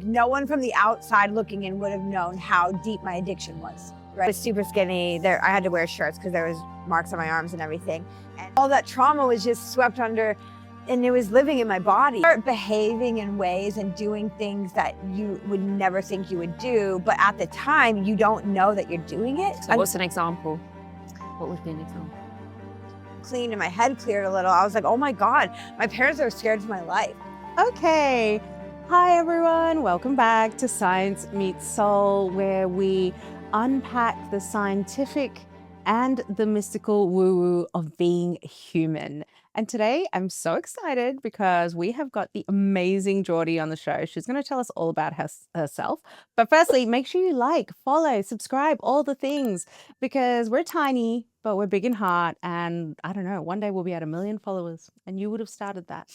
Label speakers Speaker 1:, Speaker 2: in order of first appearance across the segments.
Speaker 1: No one from the outside looking in would have known how deep my addiction was. Right? I was super skinny. I had to wear shirts because there was marks on my arms and everything. And all that trauma was just swept under, and it was living in my body. Start behaving in ways and doing things that you would never think you would do, but at the time, you don't know that you're doing it.
Speaker 2: So what's an example? What would be an example?
Speaker 1: Clean and my head cleared a little. I was like, oh my God, my parents are scared for my life.
Speaker 3: Okay. Hi, everyone. Welcome back to Science Meets Soul, where we unpack the scientific and the mystical woo-woo of being human. And today I'm so excited because we have got the amazing Jourdi on the show. She's going to tell us all about herself. But firstly, make sure you like, follow, subscribe, all the things, because we're tiny, but we're big in heart. And I don't know, one day we'll be at 1 million followers and you would have started that.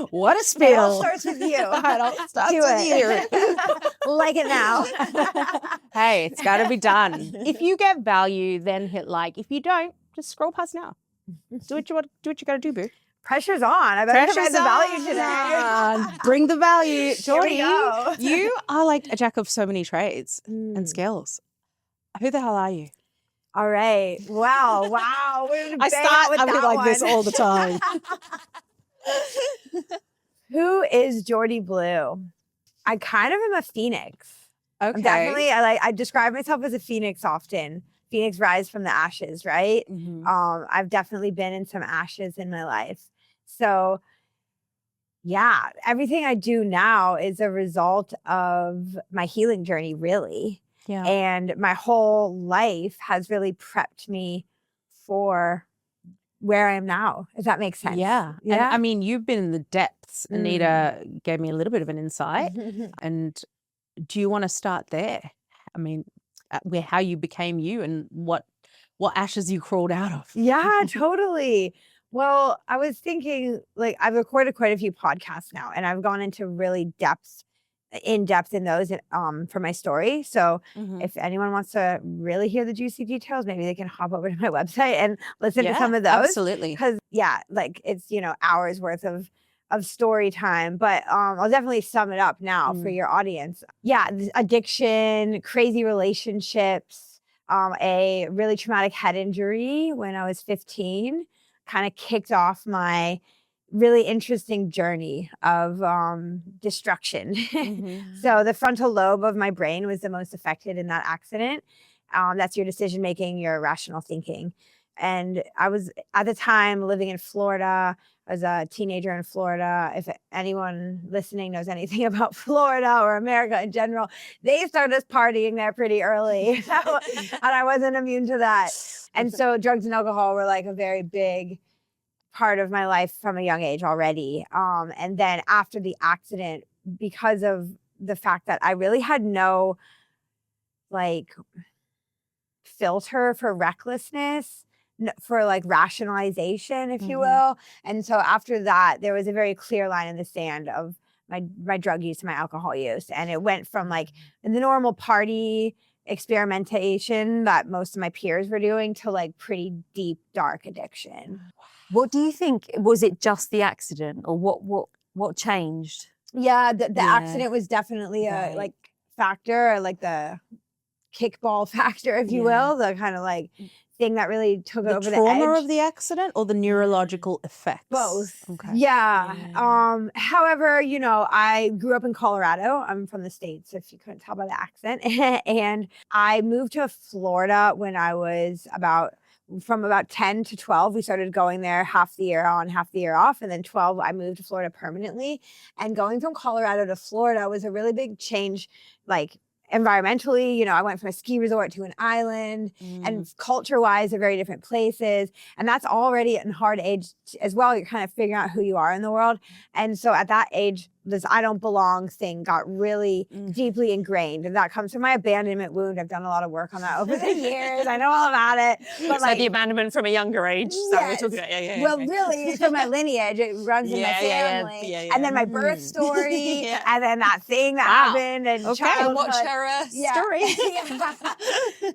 Speaker 3: What a spill.
Speaker 1: It all starts with you.
Speaker 3: It all starts with you.
Speaker 1: Like it now.
Speaker 3: Hey, it's got to be done. If you get value, then hit like. If you don't, just scroll past now. Do what you got to do, boo.
Speaker 1: Pressure's on. I better provide the value today.
Speaker 3: Bring the value. Jourdi,
Speaker 1: go.
Speaker 3: you are like a jack of so many trades and skills. Who the hell are you?
Speaker 1: All right. Wow.
Speaker 3: I start with that like this all the time.
Speaker 1: Who is Jourdi Blue? I kind of am a phoenix.
Speaker 3: Okay.
Speaker 1: I describe myself as a phoenix often. Phoenix rise from the ashes, right?
Speaker 3: Mm-hmm.
Speaker 1: I've definitely been in some ashes in my life. So yeah, everything I do now is a result of my healing journey, really.
Speaker 3: Yeah.
Speaker 1: And my whole life has really prepped me for where I am now, if that makes sense.
Speaker 3: Yeah.
Speaker 1: Yeah.
Speaker 3: And I mean, you've been in the depths. Anita gave me a little bit of an insight. And do you want to start there? I mean, how you became you and what ashes you crawled out of.
Speaker 1: Yeah, totally. Well, I was thinking, like, I've recorded quite a few podcasts now, and I've gone into really in depth in those for my story. So if anyone wants to really hear the juicy details, maybe they can hop over to my website and listen to some of those.
Speaker 3: Absolutely.
Speaker 1: Because like it's, hours worth of story time, but I'll definitely sum it up now for your audience. Yeah, addiction, crazy relationships, a really traumatic head injury when I was 15 kind of kicked off my really interesting journey of destruction. So the frontal lobe of my brain was the most affected in that accident. That's your decision making, your rational thinking. And I was at the time living in Florida. I was a teenager in Florida. If anyone listening knows anything about Florida or America in general, they started us partying there pretty early. And I wasn't immune to that. And so drugs and alcohol were like a very big part of my life from a young age already. And then after the accident, because of the fact that I really had no like filter for recklessness, for like rationalization, if you will. And so after that, there was a very clear line in the sand of my drug use and my alcohol use. And it went from like the normal party experimentation that most of my peers were doing to like pretty deep, dark addiction.
Speaker 2: What do you think? Was it just the accident, or what changed?
Speaker 1: Yeah, the accident was definitely a like factor, or like the kickball factor, if you will, the kind of like thing that really took over the edge.
Speaker 3: The trauma of the accident or the neurological effects?
Speaker 1: Both.
Speaker 3: Okay.
Speaker 1: Yeah. However, I grew up in Colorado. I'm from the States, if you couldn't tell by the accent. And I moved to Florida when I was from about 10 to 12. We started going there half the year on, half the year off. And then 12, I moved to Florida permanently. And going from Colorado to Florida was a really big change, like environmentally. I went from a ski resort to an island, and culture-wise, they're very different places. And that's already at a hard age as well. You're kind of figuring out who you are in the world. And so at that age, this I don't belong thing got really deeply ingrained. And that comes from my abandonment wound. I've done a lot of work on that over the years. I know all about it. But
Speaker 2: so the abandonment from a younger age. So we're talking about,
Speaker 1: well, really, from my lineage, it runs in my family. And then my birth story, and then that thing that happened. And childhood.
Speaker 2: Watch her story.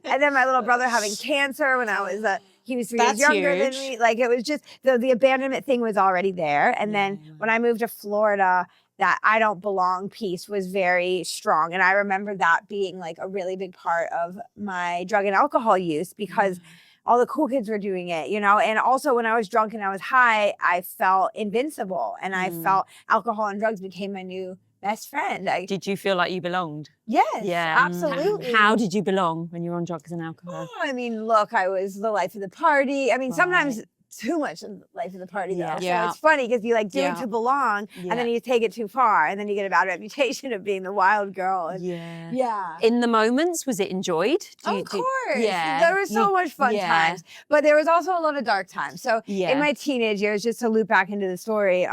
Speaker 1: And then my little brother having cancer when I was he was 3 years younger than me. Like, it was just the abandonment thing was already there. And then when I moved to Florida, that I don't belong piece was very strong. And I remember that being like a really big part of my drug and alcohol use because all the cool kids were doing it, you know? And also when I was drunk and I was high, I felt invincible and I felt alcohol and drugs became my new best friend.
Speaker 2: Did you feel like you belonged?
Speaker 1: Yes,
Speaker 2: Yeah.
Speaker 1: absolutely.
Speaker 2: How did you belong when you were on drugs and alcohol?
Speaker 1: Oh, I mean, look, I was the life of the party. I mean, sometimes too much of the life of the party though.
Speaker 3: Yeah.
Speaker 1: So it's funny because you like do it to belong and then you take it too far and then you get a bad reputation of being the wild girl. And, yeah.
Speaker 2: In the moments, was it enjoyed?
Speaker 1: Of course.
Speaker 2: Yeah.
Speaker 1: There were so much fun times, but there was also a lot of dark times. So in my teenage years, just to loop back into the story,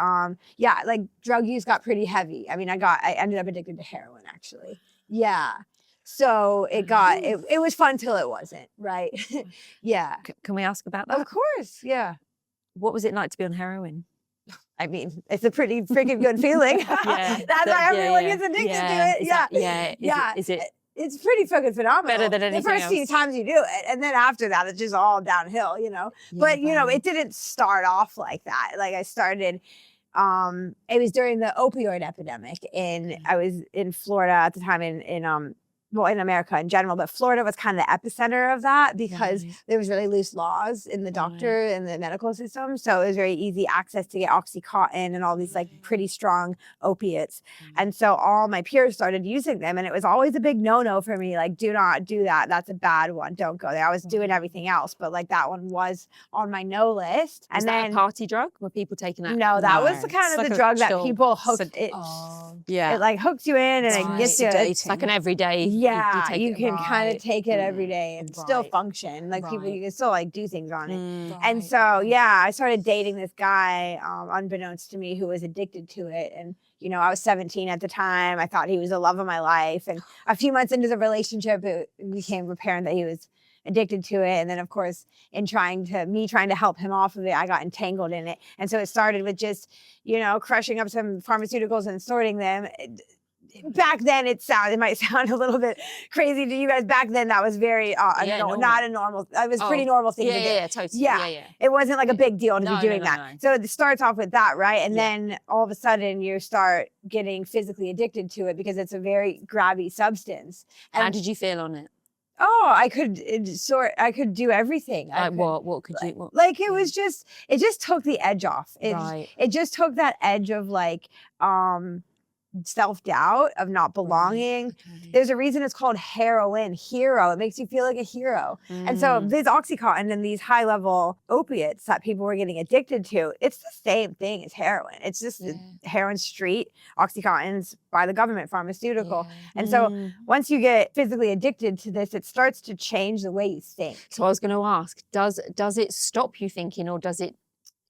Speaker 1: like drug use got pretty heavy. I mean, I ended up addicted to heroin actually. Yeah. So it was fun till it wasn't, right? Yeah.
Speaker 2: Can we ask about that?
Speaker 1: Of course, yeah.
Speaker 2: What was it like to be on heroin?
Speaker 1: I mean, it's a pretty freaking good feeling. That's why everyone gets addicted to it.
Speaker 2: Is it?
Speaker 1: It's pretty fucking phenomenal.
Speaker 2: Better than anything
Speaker 1: the first few
Speaker 2: else.
Speaker 1: times you do it, and then after that, it's just all downhill, you know. But you know, it didn't start off like that. Like I started. It was during the opioid epidemic, I was in Florida at the time in America in general, but Florida was kind of the epicenter of that because there was really loose laws in the doctor and the medical system. So it was very easy access to get Oxycontin and all these like pretty strong opiates. And so all my peers started using them and it was always a big no-no for me. Like, do not do that. That's a bad one. Don't go there. I was doing everything else, but like that one was on my no list.
Speaker 2: Was that a party drug? Were people taking that?
Speaker 1: No, that was the kind of the drug that people hooked. It like hooks you in and it gets you.
Speaker 2: It's like an everyday.
Speaker 1: Yeah, you can kind of take it every day and still function. Like people, you can still like do things on it. And so, I started dating this guy, unbeknownst to me, who was addicted to it. And, you know, I was 17 at the time. I thought he was the love of my life. And a few months into the relationship, it became apparent that he was addicted to it. And then, of course, in trying to help him off of it, I got entangled in it. And so it started with just, you know, crushing up some pharmaceuticals and sorting them. Back then, it might sound a little bit crazy to you guys. Back then, that was very, not a normal, it was a pretty normal thing to do.
Speaker 2: Yeah, totally.
Speaker 1: Yeah. It wasn't like a big deal to be doing that.
Speaker 2: No.
Speaker 1: So it starts off with that, right? And then all of a sudden, you start getting physically addicted to it because it's a very grabby substance. And
Speaker 2: how did you feel on it?
Speaker 1: Oh, I could do everything.
Speaker 2: What could you?
Speaker 1: Like it just took the edge off. It just took that edge of like, self-doubt of not belonging. There's a reason it's called heroin. Hero. It makes you feel like a hero. And so these Oxycontin and these high-level opiates that people were getting addicted to, it's the same thing as heroin. It's just heroin street, Oxycontin's by the government pharmaceutical. And so once you get physically addicted to this, it starts to change the way you think.
Speaker 2: So I was going to ask, does it stop you thinking or does it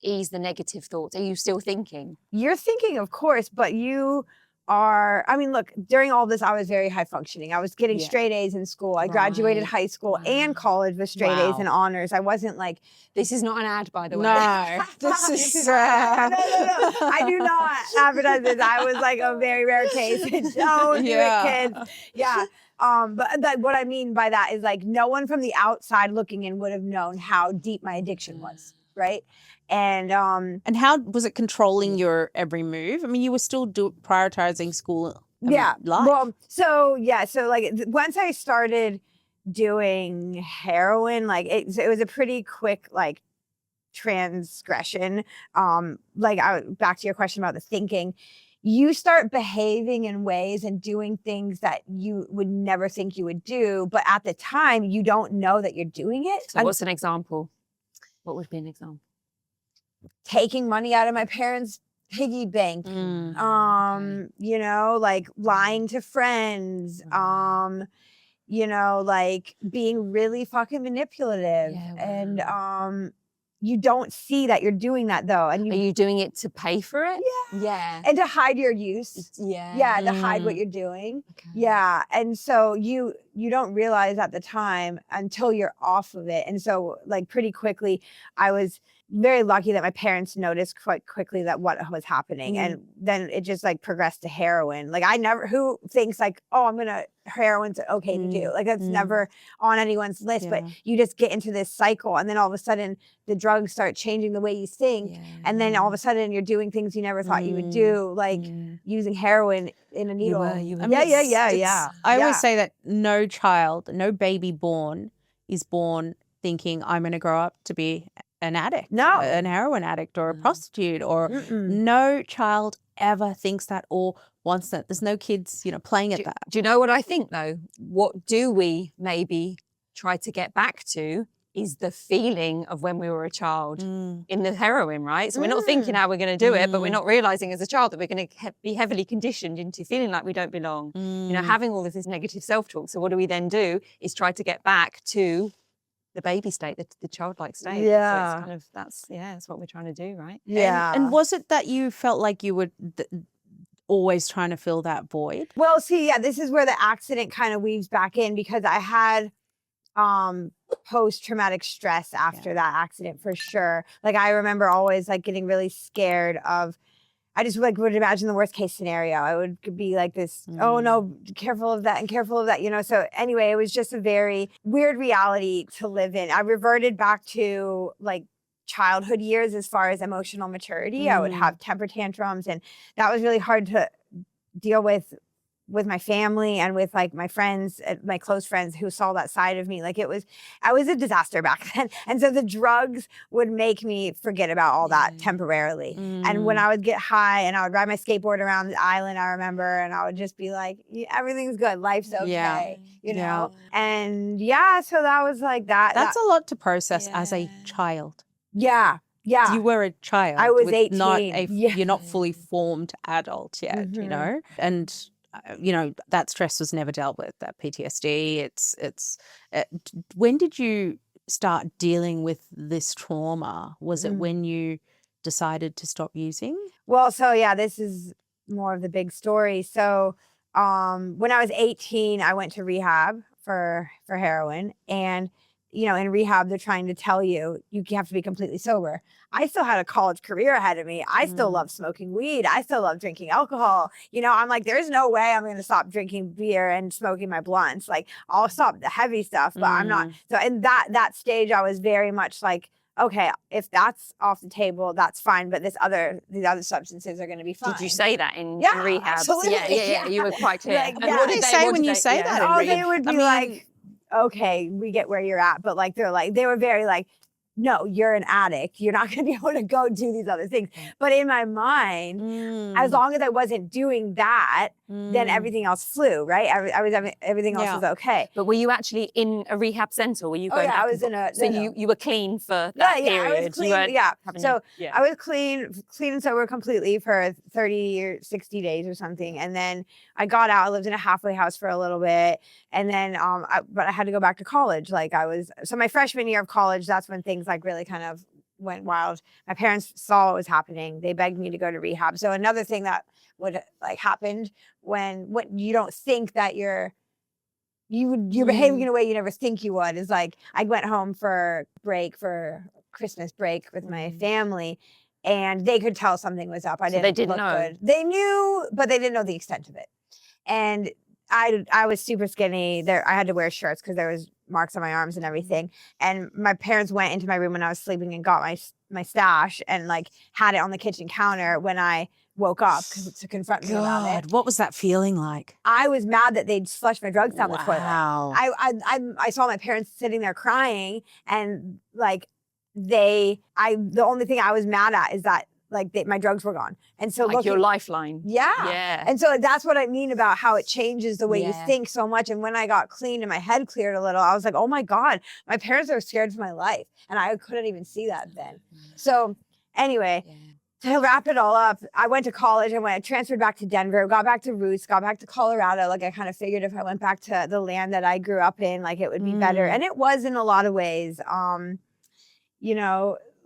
Speaker 2: ease the negative thoughts? Are you still thinking?
Speaker 1: You're thinking, of course, but you look, during all this, I was very high functioning. I was getting straight A's in school. I graduated high school and college with straight A's and honors. I wasn't like...
Speaker 2: This is not an ad, by the way.
Speaker 3: No. This is...
Speaker 1: No. I do not advertise this. I was like a very rare case. Don't do it, kids. Yeah. But what I mean by that is like no one from the outside looking in would have known how deep my addiction was, right? And
Speaker 3: how was it controlling your every move? I mean, you were still prioritizing school. Life.
Speaker 1: Well, so like once I started doing heroin, like it was a pretty quick like transgression. Back to your question about the thinking, you start behaving in ways and doing things that you would never think you would do, but at the time you don't know that you're doing it.
Speaker 2: So what's an example? What would be an example?
Speaker 1: Taking money out of my parents' piggy bank, you know, like lying to friends, you know, like being really fucking manipulative. And you don't see that you're doing that though. And
Speaker 2: are you doing it to pay for it? Yeah.
Speaker 1: And to hide your use. Yeah, to hide what you're doing. Okay. Yeah. And so you don't realize at the time until you're off of it. And so like pretty quickly I was very lucky that my parents noticed quite quickly that what was happening. And then it just like progressed to heroin. Like who thinks like, oh, heroin's okay to do. Like that's never on anyone's list, but you just get into this cycle. And then all of a sudden the drugs start changing the way you think. Yeah. And then all of a sudden you're doing things you never thought you would do, like using heroin in a needle. Yeah.
Speaker 3: I always say that no child, no baby born is born thinking I'm going to grow up to be an addict, an heroin addict or a prostitute, or no child ever thinks that or wants that. There's no kids, playing at that.
Speaker 2: Do you know what I think though? What do we maybe try to get back to is the feeling of when we were a child in the heroin, right? So we're not thinking how we're going to do it, but we're not realizing as a child that we're going to be heavily conditioned into feeling like we don't belong, having all of this negative self-talk. So what do we then do is try to get back to the baby state, the childlike state.
Speaker 1: Yeah.
Speaker 2: So it's kind of, that's what we're trying to do, right?
Speaker 1: Yeah.
Speaker 3: And was it that you felt like you were always trying to fill that void?
Speaker 1: Well, see, this is where the accident kind of weaves back in, because I had post-traumatic stress after that accident for sure. Like I remember always like getting really scared of, I just like would imagine the worst case scenario. I would be like this, oh no, careful of that and careful of that, So anyway, it was just a very weird reality to live in. I reverted back to like childhood years as far as emotional maturity. I would have temper tantrums, and that was really hard to deal with my family and with like my friends, my close friends who saw that side of me. Like I was a disaster back then. And so the drugs would make me forget about all that temporarily. And when I would get high and I would ride my skateboard around the island, I remember, and I would just be like, everything's good. Life's okay, you know? And so that was like that.
Speaker 3: That's a lot to process as a child.
Speaker 1: Yeah. Yeah.
Speaker 3: You were a child.
Speaker 1: I was 18.
Speaker 3: You're not fully formed adult yet, and that stress was never dealt with, that PTSD. When did you start dealing with this trauma? Was it when you decided to stop using?
Speaker 1: Well, so this is more of the big story. So when I was 18, I went to rehab for heroin, and in rehab, they're trying to tell you have to be completely sober. I still had a college career ahead of me. I still love smoking weed. I still love drinking alcohol. I'm like, there's no way I'm going to stop drinking beer and smoking my blunts. Like, I'll stop the heavy stuff, but I'm not. So in that stage, I was very much like, okay, if that's off the table, that's fine. But these other substances are going to be fine.
Speaker 2: Did you say that in rehab?
Speaker 1: Absolutely.
Speaker 2: Yeah. You were quite clear.
Speaker 1: Like,
Speaker 3: what did they say when you say that?
Speaker 1: Oh, they would be like, okay, we get where you're at. But like, they were very like, no, you're an addict. You're not going to be able to go do these other things. But in my mind, as long as I wasn't doing that, then everything else flew, right? Everything else was okay.
Speaker 2: But were you actually in a rehab center? Were you going back?
Speaker 1: I was in a...
Speaker 2: So you were clean for that period?
Speaker 1: I was clean, I was clean and sober completely for 30 or 60 days or something. And then I got out. I lived in a halfway house for a little bit. And then, but I had to go back to college. So my freshman year of college, that's when things like really kind of went wild. My parents saw what was happening. They begged me to go to rehab. So another thing that would like happened when you don't think that you're behaving in a way you never think you would is like, I went home for Christmas break with my family, and they could tell something was up.
Speaker 2: They didn't know.
Speaker 1: Good. They knew, but they didn't know the extent of it. And I was super skinny. I had to wear shirts because there was marks on my arms and everything. And my parents went into my room when I was sleeping and got my stash and like had it on the kitchen counter when I woke up to confront me about it.
Speaker 3: What was that feeling like?
Speaker 1: I was mad that they'd flushed my drugs down the toilet.
Speaker 3: Wow.
Speaker 1: I saw my parents sitting there crying, and like the only thing I was mad at is that like my drugs were gone. And so
Speaker 2: like your lifeline.
Speaker 1: Yeah. And so that's what I mean about how it changes the way you think so much. And when I got clean and my head cleared a little, I was like, oh my God, my parents are scared for my life. And I couldn't even see that then. So anyway, to wrap it all up, I went to college. I transferred back to Denver, got back to roots, got back to Colorado. Like I kind of figured if I went back to the land that I grew up in, like it would be better. And it was in a lot of ways,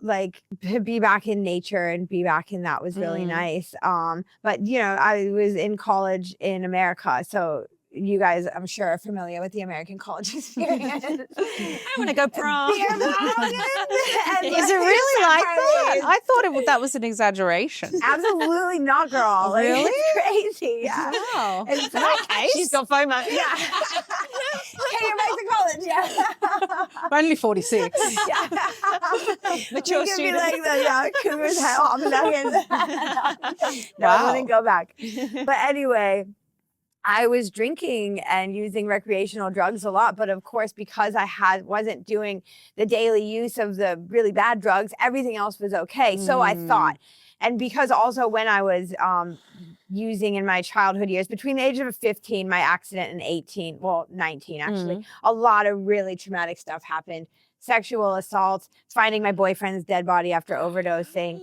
Speaker 1: like to be back in nature and be back in that was really nice. But I was in college in America. So you guys, I'm sure, are familiar with the American college experience.
Speaker 2: I want to go prom.
Speaker 1: Beer mountain and
Speaker 3: Is it really like that?
Speaker 1: parties.
Speaker 3: I thought that was an exaggeration.
Speaker 1: Absolutely not, girl. Like,
Speaker 3: Really?
Speaker 1: it's crazy. Yeah.
Speaker 3: Wow.
Speaker 1: It's
Speaker 3: In that case,
Speaker 2: She's got FOMO.
Speaker 1: yeah. Hey, you're back to college. Yeah.
Speaker 3: I'm only 46.
Speaker 1: Yeah.
Speaker 2: Mature
Speaker 1: You could be
Speaker 2: student.
Speaker 1: like the cougars hopping back in. No, I
Speaker 3: Wow.
Speaker 1: wouldn't go back. But anyway, I was drinking and using recreational drugs a lot, but of course, because I wasn't doing the daily use of the really bad drugs, everything else was okay. So I thought. And because also when I was using in my childhood years, between the age of 15, my accident, and 18, well, 19 actually, a lot of really traumatic stuff happened. Sexual assaults, finding my boyfriend's dead body after overdosing,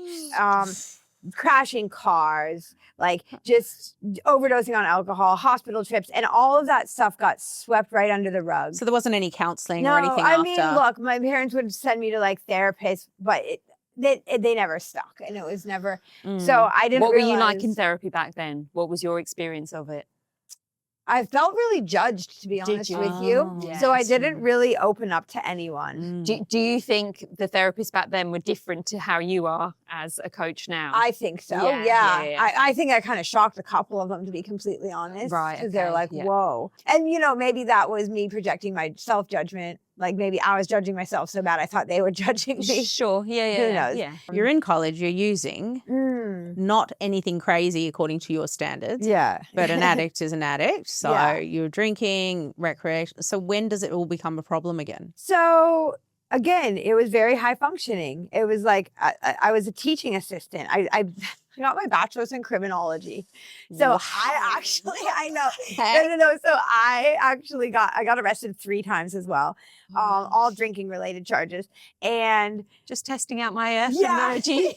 Speaker 1: crashing cars, like just overdosing on alcohol, hospital trips, and all of that stuff got swept right under the rug.
Speaker 3: So there wasn't any counseling
Speaker 1: No,
Speaker 3: or anything
Speaker 1: I
Speaker 3: after?
Speaker 1: mean, look, my parents would send me to like therapists, but they never stuck, and it was never. So I didn't.
Speaker 2: What were you like
Speaker 1: realize-
Speaker 2: in therapy back then? What was your experience of it?
Speaker 1: I felt really judged, to be honest
Speaker 2: you?
Speaker 1: with you.
Speaker 3: Oh.
Speaker 1: So I
Speaker 2: Yes.
Speaker 1: didn't really open up to anyone.
Speaker 2: Do you think the therapists back then were different to how you are as a coach now?
Speaker 1: I think so.
Speaker 2: Yeah,
Speaker 1: Yeah.
Speaker 2: yeah.
Speaker 1: I think I kind of shocked a couple of them, to be completely honest.
Speaker 2: Right,
Speaker 1: Because they're
Speaker 2: okay,
Speaker 1: like,
Speaker 2: yeah.
Speaker 1: whoa. And, maybe that was me projecting my self-judgment. Like maybe I was judging myself so bad I thought they were judging me.
Speaker 2: Sure. Yeah.
Speaker 1: Who knows?
Speaker 2: Yeah.
Speaker 3: You're in college, you're using not anything crazy according to your standards.
Speaker 1: Yeah.
Speaker 3: But an addict is an addict. So
Speaker 1: Yeah.
Speaker 3: you're drinking, recreation. So when does it all become a problem again?
Speaker 1: So again, it was very high functioning. It was like I was a teaching assistant. I got my bachelor's in criminology. So
Speaker 3: Wow.
Speaker 1: I know. No. So I got arrested 3 times as well. All drinking related charges. And
Speaker 2: Just testing out my
Speaker 1: yeah.
Speaker 2: energy.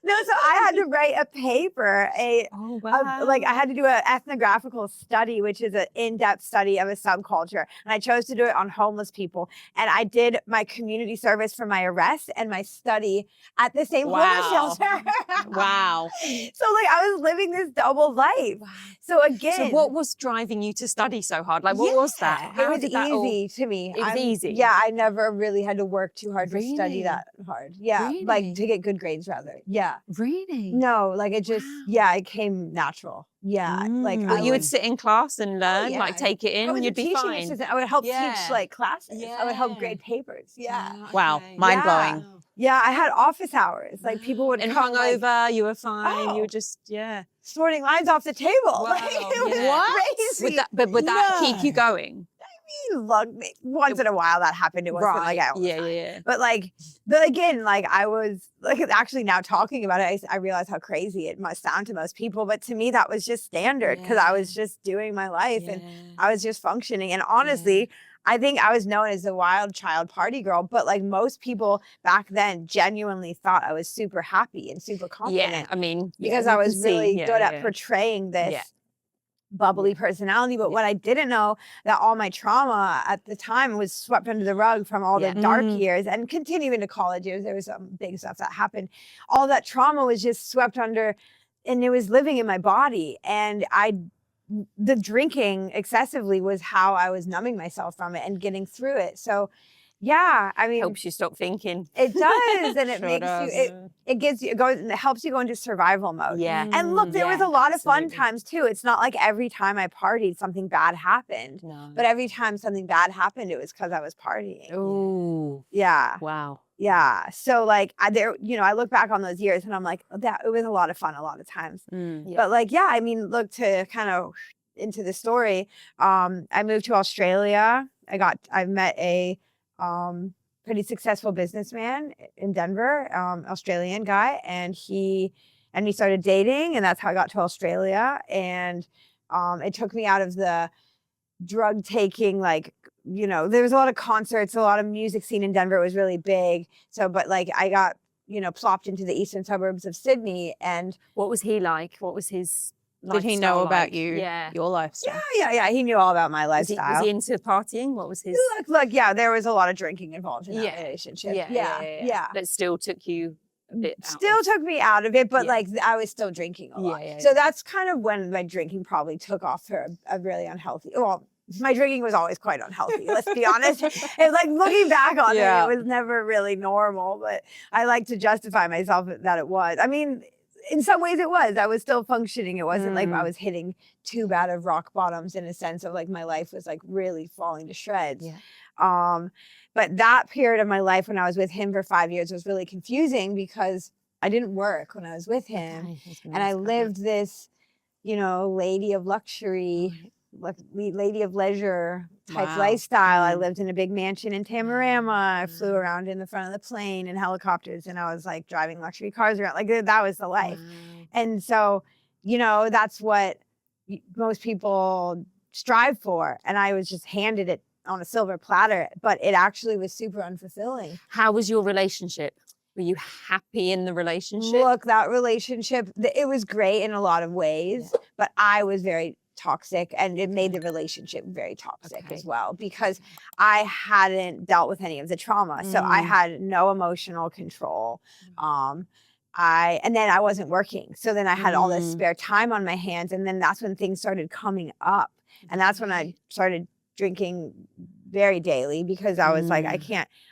Speaker 1: No, so I had to write a paper,
Speaker 2: Oh wow.
Speaker 1: like I had to do an ethnographical study, which is an in-depth study of a subculture. And I chose to do it on homeless people. And I did my community service for my arrest and my study at the same homeless
Speaker 3: Wow.
Speaker 1: shelter.
Speaker 3: Wow.
Speaker 1: So like I was living this double life. So again,
Speaker 2: So what was driving you to study so hard? Like what was that?
Speaker 1: it was easy to me.
Speaker 2: It was easy?
Speaker 1: Yeah, I never really had to work too hard to
Speaker 2: Really?
Speaker 1: study that hard. Yeah,
Speaker 2: Really?
Speaker 1: like to get good grades rather. Yeah.
Speaker 2: Really?
Speaker 1: No, like it just,
Speaker 2: Wow.
Speaker 1: yeah, it came natural. Yeah, like
Speaker 3: Mm.
Speaker 2: But
Speaker 1: I
Speaker 2: you would sit in class and learn,
Speaker 1: yeah.
Speaker 2: like take it
Speaker 1: I
Speaker 2: in,
Speaker 1: was
Speaker 2: and
Speaker 1: a
Speaker 2: you'd be
Speaker 1: teaching
Speaker 2: fine.
Speaker 1: assistant. I would help
Speaker 2: Yeah.
Speaker 1: teach like classes. I would help
Speaker 2: Yeah.
Speaker 1: grade papers. Yeah.
Speaker 3: Wow.
Speaker 2: Okay.
Speaker 3: Mind
Speaker 1: Yeah.
Speaker 3: blowing.
Speaker 1: Yeah, I had office hours. Like people would
Speaker 2: And
Speaker 1: come like,
Speaker 2: hungover, you were fine. You
Speaker 1: Oh.
Speaker 2: were just
Speaker 1: sorting lines off the table. Like,
Speaker 2: Wow,
Speaker 1: it was
Speaker 2: yeah.
Speaker 1: crazy.
Speaker 2: Would that keep you
Speaker 3: No.
Speaker 2: going?
Speaker 1: Look, once in a while that happened. It wasn't like I all the
Speaker 2: Yeah,
Speaker 1: time.
Speaker 2: yeah.
Speaker 1: But again, like I was like actually now talking about it, I realize how crazy it must sound to most people. But to me, that was just standard because I was just doing my life and I was just functioning. And honestly, I think I was known as the wild child party girl, but like most people back then genuinely thought I was super happy and super confident.
Speaker 2: Yeah, I mean,
Speaker 1: Because
Speaker 2: you
Speaker 1: I
Speaker 2: can
Speaker 1: was
Speaker 2: see,
Speaker 1: really
Speaker 2: yeah,
Speaker 1: good at
Speaker 2: yeah.
Speaker 1: portraying this
Speaker 2: Yeah.
Speaker 1: bubbly personality. But what I didn't know that all my trauma at the time was swept under the rug from all
Speaker 2: Yeah.
Speaker 1: the dark years and continue into college years. There was some big stuff that happened. All that trauma was just swept under and it was living in my body. And the drinking excessively was how I was numbing myself from it and getting through it. So yeah, I mean,
Speaker 2: Helps you stop thinking.
Speaker 1: it does. And it
Speaker 3: Sure
Speaker 1: makes
Speaker 3: does.
Speaker 1: you, it gives you, it helps you go into survival mode.
Speaker 2: Yeah.
Speaker 1: And look, there was
Speaker 2: Yeah,
Speaker 1: a lot of fun
Speaker 2: absolutely.
Speaker 1: times too. It's not like every time I partied, something bad happened.
Speaker 2: No.
Speaker 1: But every time something bad happened, it was because I was partying.
Speaker 3: Ooh.
Speaker 1: Yeah.
Speaker 3: Wow.
Speaker 1: Yeah. So like I look back on those years and I'm like, that it was a lot of fun a lot of times.
Speaker 3: Mm.
Speaker 2: Yeah.
Speaker 1: But like, yeah, I mean, look to kind of into the story. I moved to Australia. I met a pretty successful businessman in Denver, Australian guy, and we started dating, and that's how I got to Australia. And it took me out of the drug taking, like, there was a lot of concerts, a lot of music scene in Denver. It was really big. So, but like I got, plopped into the eastern suburbs of Sydney, and
Speaker 2: What was he like? What was his
Speaker 3: Did he know
Speaker 2: lifestyle
Speaker 3: about
Speaker 2: like?
Speaker 3: you,
Speaker 2: Yeah.
Speaker 3: your lifestyle?
Speaker 1: yeah, he knew all about my
Speaker 2: Was he
Speaker 1: lifestyle.
Speaker 2: into partying? What was his?
Speaker 1: Look, yeah, there was a lot of drinking involved in that
Speaker 2: Yeah.
Speaker 1: relationship.
Speaker 2: Yeah.
Speaker 1: Yeah.
Speaker 2: But still took you
Speaker 1: still took me out of it, but
Speaker 2: Yeah.
Speaker 1: like I was still drinking a lot.
Speaker 2: Yeah.
Speaker 1: So that's kind of when my drinking probably took off for a really unhealthy. Well, my drinking was always quite unhealthy. Let's be honest. It's like looking back on it was never really normal. But I like to justify myself that it was. I mean, in some ways it was. I was still functioning. It wasn't like I was hitting too bad of rock bottoms in a sense of like my life was like really falling to shreds.
Speaker 2: Yeah.
Speaker 1: But that period of my life when I was with him for 5 years was really confusing because I didn't work when I was with him. And I lived this, lady of luxury, lady of leisure type lifestyle. I lived in a big mansion in Tamarama. I flew around in the front of the plane in helicopters, and I was like driving luxury cars around. Like that was the life. And so, that's what most people strive for. And I was just handed it on a silver platter, but it actually was super unfulfilling.
Speaker 2: How was your relationship? Were you happy in the relationship?
Speaker 1: Look, that relationship, it was great in a lot of ways, but I was very toxic, and it made the relationship very toxic as well because I hadn't dealt with any of the trauma. So I had no emotional control. And then I wasn't working. So then I had all this spare time on my hands. And then that's when things started coming up. And that's when I started drinking very daily because I was like,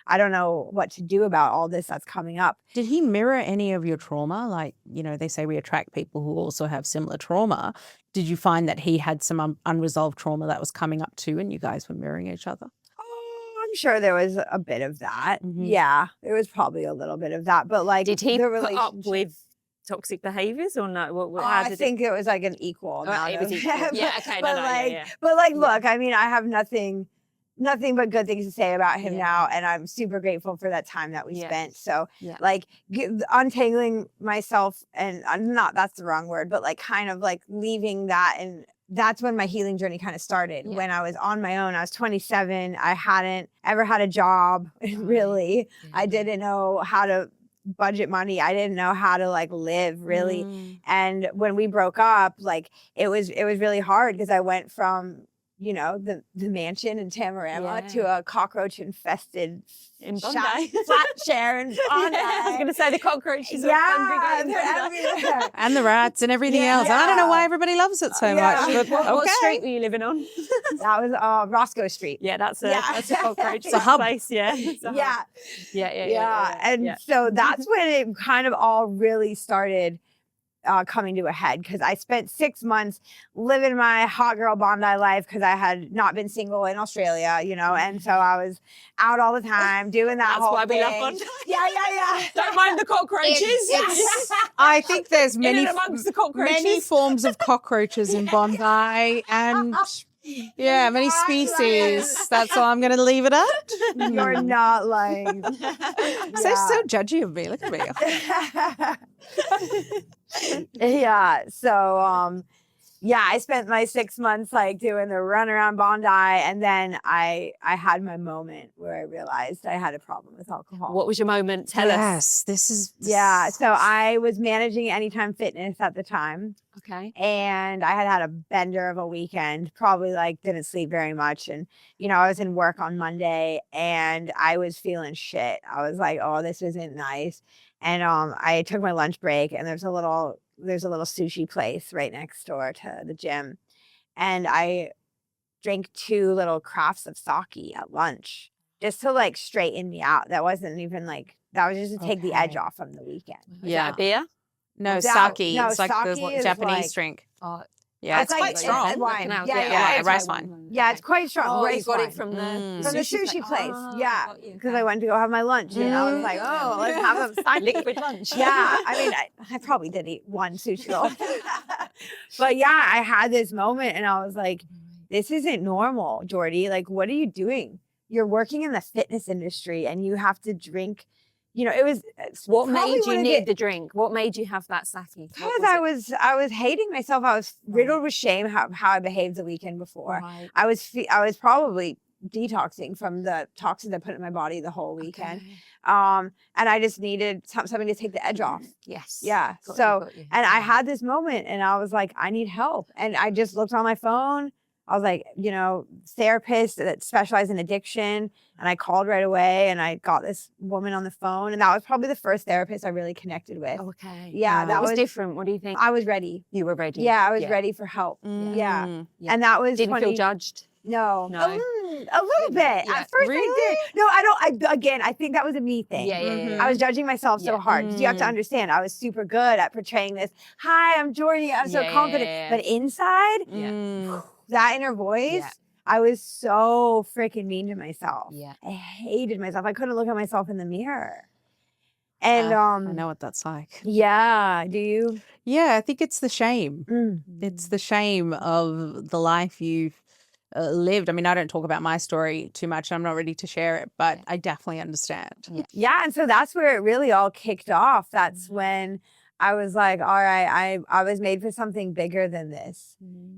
Speaker 1: I don't know what to do about all this that's coming up.
Speaker 3: Did he mirror any of your trauma? Like, they say we attract people who also have similar trauma. Did you find that he had some unresolved trauma that was coming up too and you guys were mirroring each other?
Speaker 1: Oh, I'm sure there was a bit of that. Yeah, there was probably a little bit of that. But like,
Speaker 2: did he put up with toxic behaviors or no?
Speaker 1: I think it was like an equal amount.
Speaker 2: It was equal. Yeah, okay.
Speaker 1: But look, I mean, I have nothing but good things to say about him now, and I'm super grateful for that time that we spent. So like untangling myself, and that's the wrong word, but like kind of like leaving that, and that's when my healing journey kind of started. When I was on my own. I was 27. I hadn't ever had a job really. I didn't know how to budget money. I didn't know how to like live really. And when we broke up, like it was really hard because I went from the mansion in Tamarama to a cockroach infested
Speaker 2: in Bondi.
Speaker 1: Flat chair in Bondi.
Speaker 2: I was going to say the cockroaches are
Speaker 1: everywhere.
Speaker 3: And the rats and everything else. And I don't know why everybody loves it so much. But
Speaker 2: what street were you living on?
Speaker 1: That was Roscoe Street.
Speaker 2: Yeah, that's a cockroach.
Speaker 3: It's a hub.
Speaker 2: Place, yeah.
Speaker 1: And so that's when it kind of all really started coming to a head because I spent 6 months living my hot girl Bondi life because I had not been single in Australia, and so I was out all the time doing that.
Speaker 2: That's
Speaker 1: whole
Speaker 2: why
Speaker 1: thing.
Speaker 2: we love Bondi.
Speaker 1: Yeah.
Speaker 2: Don't mind the cockroaches.
Speaker 3: I think there's
Speaker 2: many
Speaker 3: forms of cockroaches in Bondi and many species. That's all I'm going to leave it at.
Speaker 1: You're not lying.
Speaker 3: So judgy of me. Look at me.
Speaker 1: So I spent my 6 months like doing the run around Bondi, and then I had my moment where I realized I had a problem with alcohol.
Speaker 2: What was your moment? Tell us.
Speaker 3: This is
Speaker 1: so I was managing Anytime Fitness at the time.
Speaker 2: Okay.
Speaker 1: And I had a bender of a weekend, probably like didn't sleep very much. And, I was in work on Monday and I was feeling shit. I was like, oh, this isn't nice. And I took my lunch break, and there's a little sushi place right next door to the gym. And I drank 2 little crafts of sake at lunch just to like straighten me out. That wasn't even like, that was just to take the edge off from the weekend.
Speaker 2: Was that a beer?
Speaker 3: No, sake. It's like
Speaker 1: sake
Speaker 3: the Japanese drink. Yeah, it's quite strong.
Speaker 1: It's wine.
Speaker 3: It's rice wine.
Speaker 1: Yeah, it's quite strong.
Speaker 2: Oh, you got
Speaker 1: wine.
Speaker 2: it from the
Speaker 1: sushi place.
Speaker 2: Oh,
Speaker 1: because I went to go have my lunch, and I was like, oh, let's have a sake.
Speaker 2: Liquid lunch.
Speaker 1: Yeah, I mean, I probably did eat 1 sushi roll. But I had this moment, and I was like, this isn't normal, Jourdi. Like, what are you doing? You're working in the fitness industry, and you have to drink. It was.
Speaker 2: What made you need the drink? What made you have that sake?
Speaker 1: Because I was hating myself. I was riddled with shame how I behaved the weekend before.
Speaker 2: Right.
Speaker 1: I was probably detoxing from the toxins I put in my body the whole weekend. And I just needed something to take the edge off.
Speaker 2: Yes.
Speaker 1: Yeah.
Speaker 2: Got you.
Speaker 1: And I had this moment, and I was like, I need help. And I just looked on my phone. I was like, therapist that specialized in addiction. And I called right away and I got this woman on the phone. And that was probably the first therapist I really connected with.
Speaker 2: Okay.
Speaker 1: Yeah,
Speaker 2: That was different. What do you think?
Speaker 1: I was ready.
Speaker 2: You were ready.
Speaker 1: Yeah, I was ready for help. Yeah. And that was
Speaker 2: Didn't feel judged.
Speaker 1: No.
Speaker 2: No.
Speaker 1: A little bit.
Speaker 2: Yeah.
Speaker 1: At first
Speaker 3: Really?
Speaker 1: I did. No, I don't. I think that was a me thing.
Speaker 2: Yeah.
Speaker 1: I was judging myself so hard. 'Cause you have to understand, I was super good at portraying this, hi, I'm Jourdi, I'm so confident. But inside, that inner voice, I was so freaking mean to myself.
Speaker 2: Yeah.
Speaker 1: I hated myself. I couldn't look at myself in the mirror. And
Speaker 3: I know what that's like.
Speaker 1: yeah, do you?
Speaker 3: Yeah, I think it's the shame. It's the shame of the life you've lived. I mean, I don't talk about my story too much. I'm not ready to share it, but I definitely understand.
Speaker 1: Yeah, and so that's where it really all kicked off. That's when I was like, all right, I was made for something bigger than this.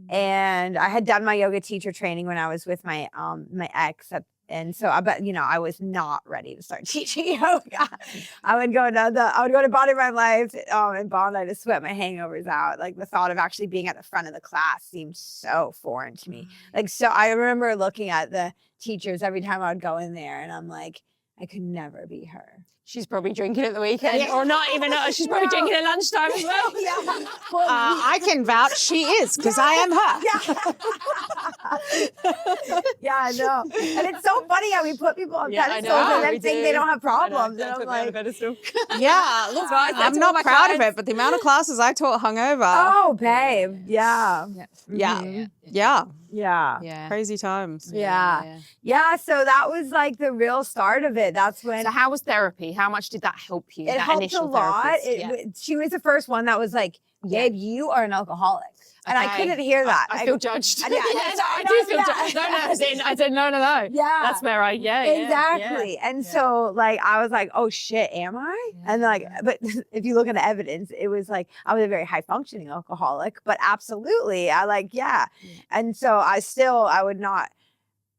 Speaker 1: And I had done my yoga teacher training when I was with my my ex. And so, I was not ready to start teaching yoga. I would go to Body Mind Life in Bondi to sweat my hangovers out. Like the thought of actually being at the front of the class seemed so foreign to me. Like, so I remember looking at the teachers every time I would go in there and I'm like, I could never be her.
Speaker 2: She's probably drinking at the weekend, or not even. She's probably drinking at lunchtime as well.
Speaker 3: I can vouch she is because I am her.
Speaker 1: Yeah, I know. And it's so funny how we put people on pedestals and then think they don't have problems. And I'm like,
Speaker 3: Yeah, look, I'm not proud of it, but the amount of classes I taught hungover.
Speaker 1: oh, babe. Yeah.
Speaker 3: Yeah. Crazy times.
Speaker 1: Yeah. So that was like the real start of it. That's when.
Speaker 2: So how was therapy? How much did that help you?
Speaker 1: It
Speaker 2: that
Speaker 1: helped
Speaker 2: initial
Speaker 1: a lot.
Speaker 2: therapist?
Speaker 1: She was the first one that was like, babe, you are an alcoholic. And I couldn't hear that.
Speaker 2: I feel judged.
Speaker 1: Yeah,
Speaker 2: I do feel judged. No, I said, no.
Speaker 1: Yeah.
Speaker 2: That's where
Speaker 1: Exactly.
Speaker 2: Yeah.
Speaker 1: And so like, I was like, oh shit, am I?
Speaker 2: Yeah.
Speaker 1: And like, but if you look at the evidence, it was like, I was a very high functioning alcoholic, but absolutely. And so I would not,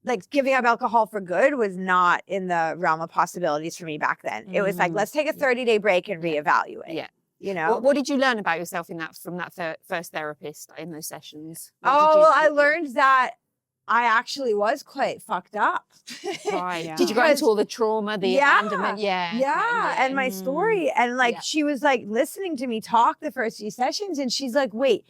Speaker 1: like giving up alcohol for good was not in the realm of possibilities for me back then. It was like, let's take a 30-day break and reevaluate.
Speaker 2: Yeah.
Speaker 1: You know,
Speaker 2: what did you learn about yourself from that first therapist in those sessions?
Speaker 1: I learned that I actually was quite fucked up.
Speaker 2: Right. Yeah. Did you go into all the trauma, the abandonment?
Speaker 1: And my story. And like, she was like listening to me talk the first few sessions and she's like, wait,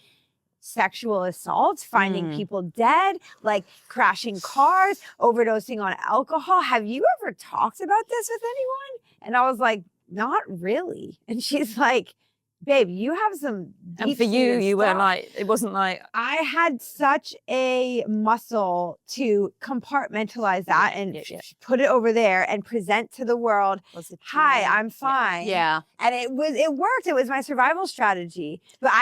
Speaker 1: sexual assaults, finding people dead, like crashing cars, overdosing on alcohol. Have you ever talked about this with anyone? And I was like, not really. And she's like, babe, you have some deep.
Speaker 2: And for you were like, it wasn't like.
Speaker 1: I had such a muscle to compartmentalize that and put it over there and present to the world, hi, I'm fine.
Speaker 3: Yeah.
Speaker 1: And it worked. It was my survival strategy. But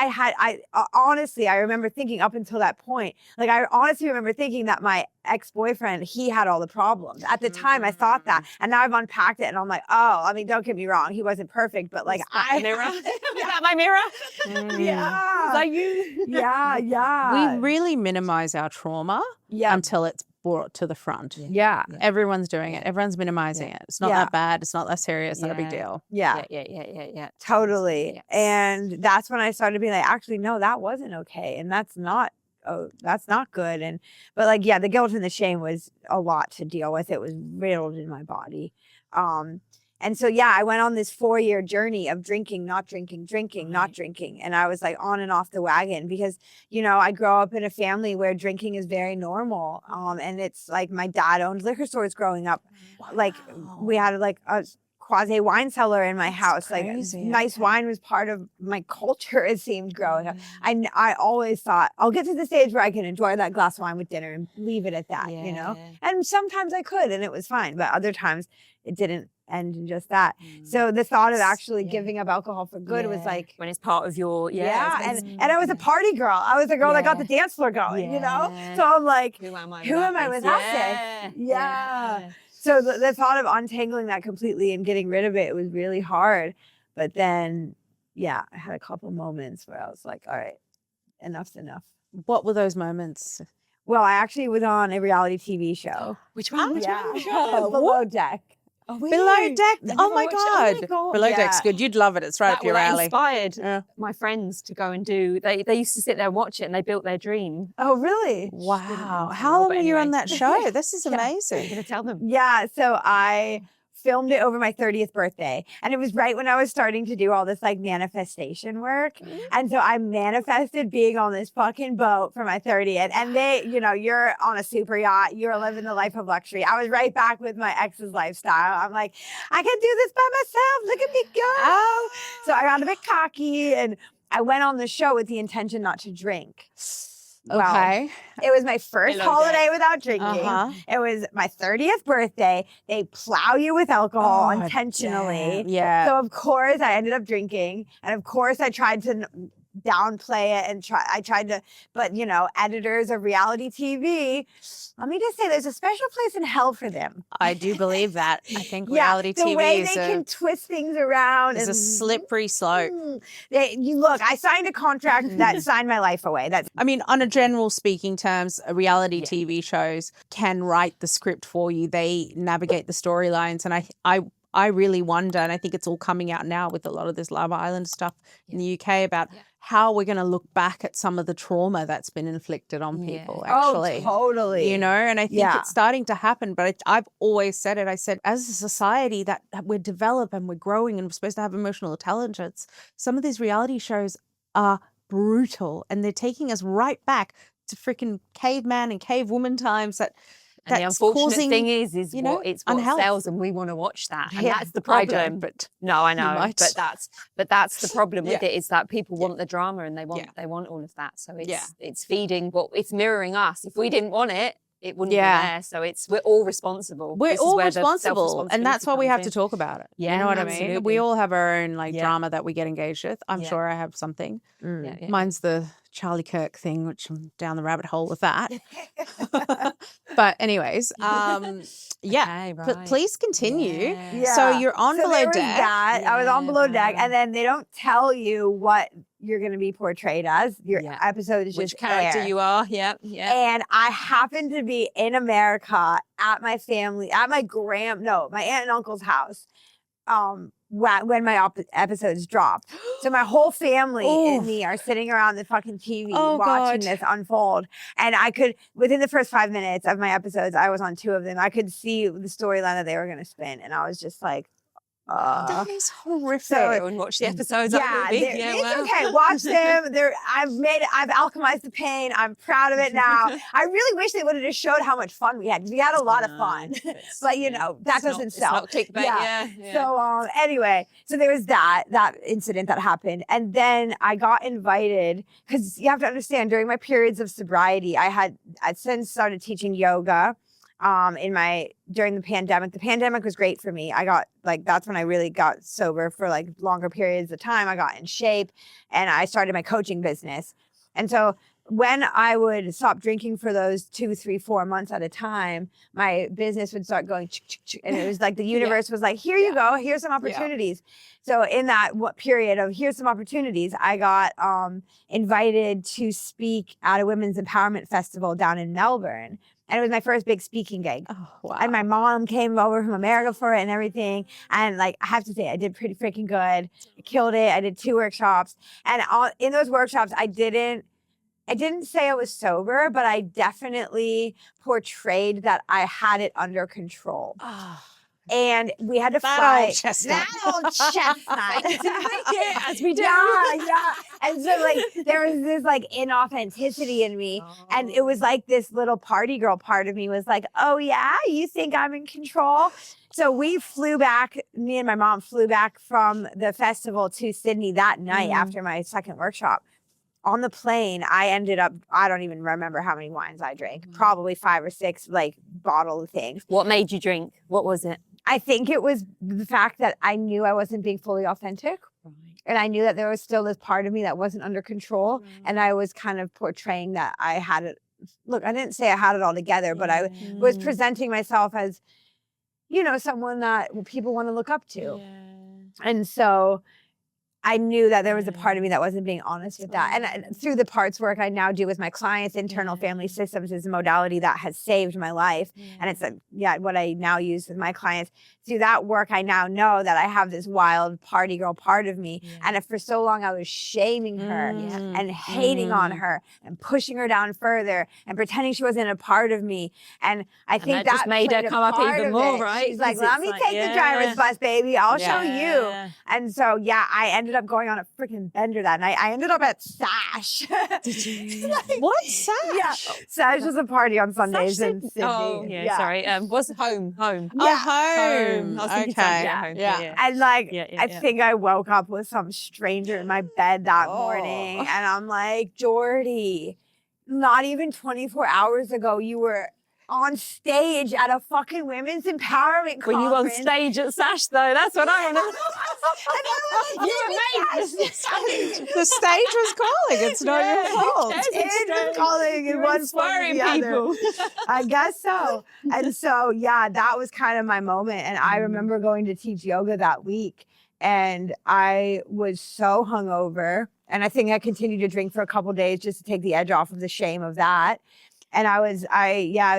Speaker 1: honestly, I remember thinking up until that point, like I honestly remember thinking that my ex-boyfriend, he had all the problems. At the time, I thought that. And now I've unpacked it and I'm like, oh, I mean, don't get me wrong. He wasn't perfect, but like
Speaker 2: Is that my mirror?
Speaker 1: Yeah.
Speaker 2: Like you.
Speaker 1: Yeah.
Speaker 3: We really minimize our trauma until it's brought to the front.
Speaker 1: Yeah.
Speaker 3: Everyone's doing it. Everyone's minimizing it. It's not that bad. It's not that serious. Not a big deal.
Speaker 1: Yeah. Totally.
Speaker 2: Yes.
Speaker 1: And that's when I started being like, actually, no, that wasn't okay. And that's not good. But like, the guilt and the shame was a lot to deal with. It was riddled in my body. And so, I went on this 4-year journey of drinking, not drinking, not drinking. And I was like on and off the wagon because, I grew up in a family where drinking is very normal. And it's like my dad owned liquor stores growing up. Wow. Like we had like a quasi wine cellar in my house.
Speaker 3: Crazy.
Speaker 1: Like nice wine was part of my culture, it seemed, growing up. I always thought I'll get to the stage where I can enjoy that glass of wine with dinner and leave it at that, And sometimes I could and it was fine. But other times it didn't end in just that. So the thought of actually giving up alcohol for good was like,
Speaker 2: when it's part of your and
Speaker 1: I was a party girl. I was a girl that got the dance floor going, So I'm like, who am I without this? Yeah. So the thought of untangling that completely and getting rid of it was really hard. But then, I had a couple moments where I was like, all right, enough's enough.
Speaker 3: What were those moments?
Speaker 1: Well, I actually was on a reality TV show.
Speaker 2: Which one?
Speaker 1: Below Deck.
Speaker 2: Oh, were
Speaker 3: Below
Speaker 2: you?
Speaker 3: Deck.
Speaker 2: I
Speaker 3: Oh
Speaker 2: never
Speaker 3: my
Speaker 2: watched it. Oh
Speaker 3: God.
Speaker 2: my God.
Speaker 3: Below
Speaker 1: Yeah.
Speaker 3: Deck's good. You'd love it. It's right up your
Speaker 2: That
Speaker 3: alley.
Speaker 2: inspired
Speaker 3: Yeah.
Speaker 2: my friends to go and do. They used to sit there and watch it, and they built their dream.
Speaker 1: Oh, really?
Speaker 3: Wow.
Speaker 2: tell
Speaker 3: How
Speaker 2: you,
Speaker 3: long
Speaker 2: but
Speaker 3: were you on
Speaker 2: anyway.
Speaker 3: that show? This is
Speaker 1: Yeah.
Speaker 2: I'm
Speaker 3: amazing.
Speaker 2: gonna tell them.
Speaker 1: Yeah. So I filmed it over my 30th birthday. And it was right when I was starting to do all this like manifestation work. And so I manifested being on this fucking boat for my 30th. And they, you know, you're on a super yacht, you're living the life of luxury. I was right back with my ex's lifestyle. I'm like, I can do this by myself. Look at me go. So I got a bit cocky and I went on the show with the intention not to drink. Well,
Speaker 3: Okay.
Speaker 1: it was my first
Speaker 2: Below
Speaker 1: holiday
Speaker 2: Deck.
Speaker 1: without drinking.
Speaker 3: Uh-huh.
Speaker 1: It was my 30th birthday. They plow you with alcohol
Speaker 3: Oh,
Speaker 1: intentionally.
Speaker 3: damn. Yeah.
Speaker 1: So of course I ended up drinking, and of course I tried to downplay it and I tried to, but you know, editors of reality TV, let me just say there's a special place in hell for them.
Speaker 3: I do believe that. I think
Speaker 1: Yeah,
Speaker 3: reality
Speaker 1: the
Speaker 3: TV
Speaker 1: way
Speaker 3: is
Speaker 1: they can twist things around
Speaker 3: a
Speaker 1: and
Speaker 3: slippery slope.
Speaker 1: You look, I signed a contract that signed my life away. That's
Speaker 3: I mean, on a general speaking terms, reality TV shows can write the script for you. They navigate the storylines. And I really wonder, and I think it's all coming out now with a lot of this Love Island stuff in the UK about how we're going to look back at some of the trauma that's been inflicted on people, actually.
Speaker 1: Oh, totally.
Speaker 3: You know, and I think it's starting to happen. But I've always said it. I said, as a society that we're developed and we're growing and we're supposed to have emotional intelligence, some of these reality shows are brutal and they're taking us right back to freaking caveman and cavewoman times that
Speaker 2: And the unfortunate
Speaker 3: causing,
Speaker 2: thing is
Speaker 3: you know,
Speaker 2: it's what
Speaker 3: unhealth.
Speaker 2: sells, and we want to watch that, and
Speaker 1: Yeah,
Speaker 2: that's the
Speaker 3: I
Speaker 2: problem.
Speaker 3: don't, but
Speaker 2: no, I
Speaker 3: you
Speaker 2: know,
Speaker 3: might.
Speaker 2: but that's the problem with it, is that people want the drama and they want all of that. So it's feeding it's mirroring us. If we didn't want it, it wouldn't be there. So we're all responsible.
Speaker 3: We're all responsible, and that's why we have to talk about it.
Speaker 2: Yeah,
Speaker 3: you know what I mean?
Speaker 2: absolutely.
Speaker 3: We all have our own drama that we get engaged with. I'm sure I have something. Mine's the Charlie Kirk thing, which I'm down the rabbit hole with that. But anyways,
Speaker 2: Okay, right.
Speaker 3: please continue.
Speaker 2: Yeah.
Speaker 3: So you're on Below
Speaker 1: there was
Speaker 3: Deck.
Speaker 1: that. I was on
Speaker 2: Yeah,
Speaker 1: Below Deck,
Speaker 2: wow.
Speaker 1: and then they don't tell you what you're going to be portrayed as. Your episode is
Speaker 2: Which
Speaker 1: just
Speaker 2: character
Speaker 1: air.
Speaker 2: you are? Yeah.
Speaker 1: And I happened to be in America at my family, at my my aunt and uncle's house. When my episodes drop. So my whole family and me are sitting around the fucking TV watching this unfold. And I could, within the first 5 minutes of my episodes, I was on 2 of them. I could see the storyline that they were going to spin. And I was just like,
Speaker 3: that is horrific.
Speaker 2: So and watch the episodes.
Speaker 1: It's okay. Watch them. I've alchemized the pain. I'm proud of it now. I really wish they would have just showed how much fun we had. We had a lot of fun, but you know that doesn't sell.
Speaker 2: It's not clickbait.
Speaker 1: So anyway, so there was that incident that happened, and then I got invited because you have to understand during my periods of sobriety, I'd since started teaching yoga. During the pandemic. The pandemic was great for me. I got that's when I really got sober for longer periods of time. I got in shape and I started my coaching business. And so when I would stop drinking for those 2, 3, 4 months at a time, my business would start going and it was like the universe was like, here you go, here's some opportunities. So in that period of here's some opportunities, I got invited to speak at a women's empowerment festival down in Melbourne. And it was my first big speaking gig.
Speaker 3: Oh, wow.
Speaker 1: And my mom came over from America for it and everything. And I have to say, I did pretty freaking good. I killed it. I did 2 workshops. And in those workshops, I didn't say I was sober, but I definitely portrayed that I had it under control.
Speaker 3: Oh.
Speaker 1: And we had to
Speaker 3: That
Speaker 1: fly.
Speaker 3: old chestnut.
Speaker 1: That old chestnut.
Speaker 2: As we do.
Speaker 1: Yeah. And so there was this inauthenticity in me. And it was like this little party girl part of me was like, oh yeah, you think I'm in control? So we flew back, me and my mom flew back from the festival to Sydney that night after my second workshop. On the plane, I ended up, I don't even remember how many wines I drank, probably 5 or 6 bottle things.
Speaker 2: What made you drink? What was it?
Speaker 1: I think it was the fact that I knew I wasn't being fully authentic.
Speaker 2: Right.
Speaker 1: And I knew that there was still this part of me that wasn't under control. And I was kind of portraying that I had it. Look, I didn't say I had it all together, but I was presenting myself as, someone that people want to look up to. And so I knew that there was a part of me that wasn't being honest with that. And through the parts work I now do with my clients, internal family systems is a modality that has saved my life. And it's what I now use with my clients. Through that work, I now know that I have this wild party girl part of me. And if for so long I was shaming her and hating on her and pushing her down further and pretending she wasn't a part of me. And I think that
Speaker 2: just made her come up even more, right?
Speaker 1: She's like, let me take the driver's bus, baby. I'll show you. And so, I ended up going on a freaking bender that night. I ended up at Sash.
Speaker 2: Did you?
Speaker 3: What? Sash?
Speaker 1: Yeah. Sash was a party on Sundays in Sydney.
Speaker 2: Oh, sorry. Was home.
Speaker 3: Home.
Speaker 2: I was thinking Sunday at home.
Speaker 1: And I think I woke up with some stranger in my bed that morning. And I'm like, Jourdi, not even 24 hours ago, you were on stage at a fucking women's empowerment conference.
Speaker 2: Were you on stage at Sash though? That's what I want to know.
Speaker 3: The stage was calling. It's not your fault.
Speaker 1: It was calling in one form or the other. I guess so. And so, that was kind of my moment. And I remember going to teach yoga that week. And I was so hungover. And I think I continued to drink for a couple of days just to take the edge off of the shame of that. And I was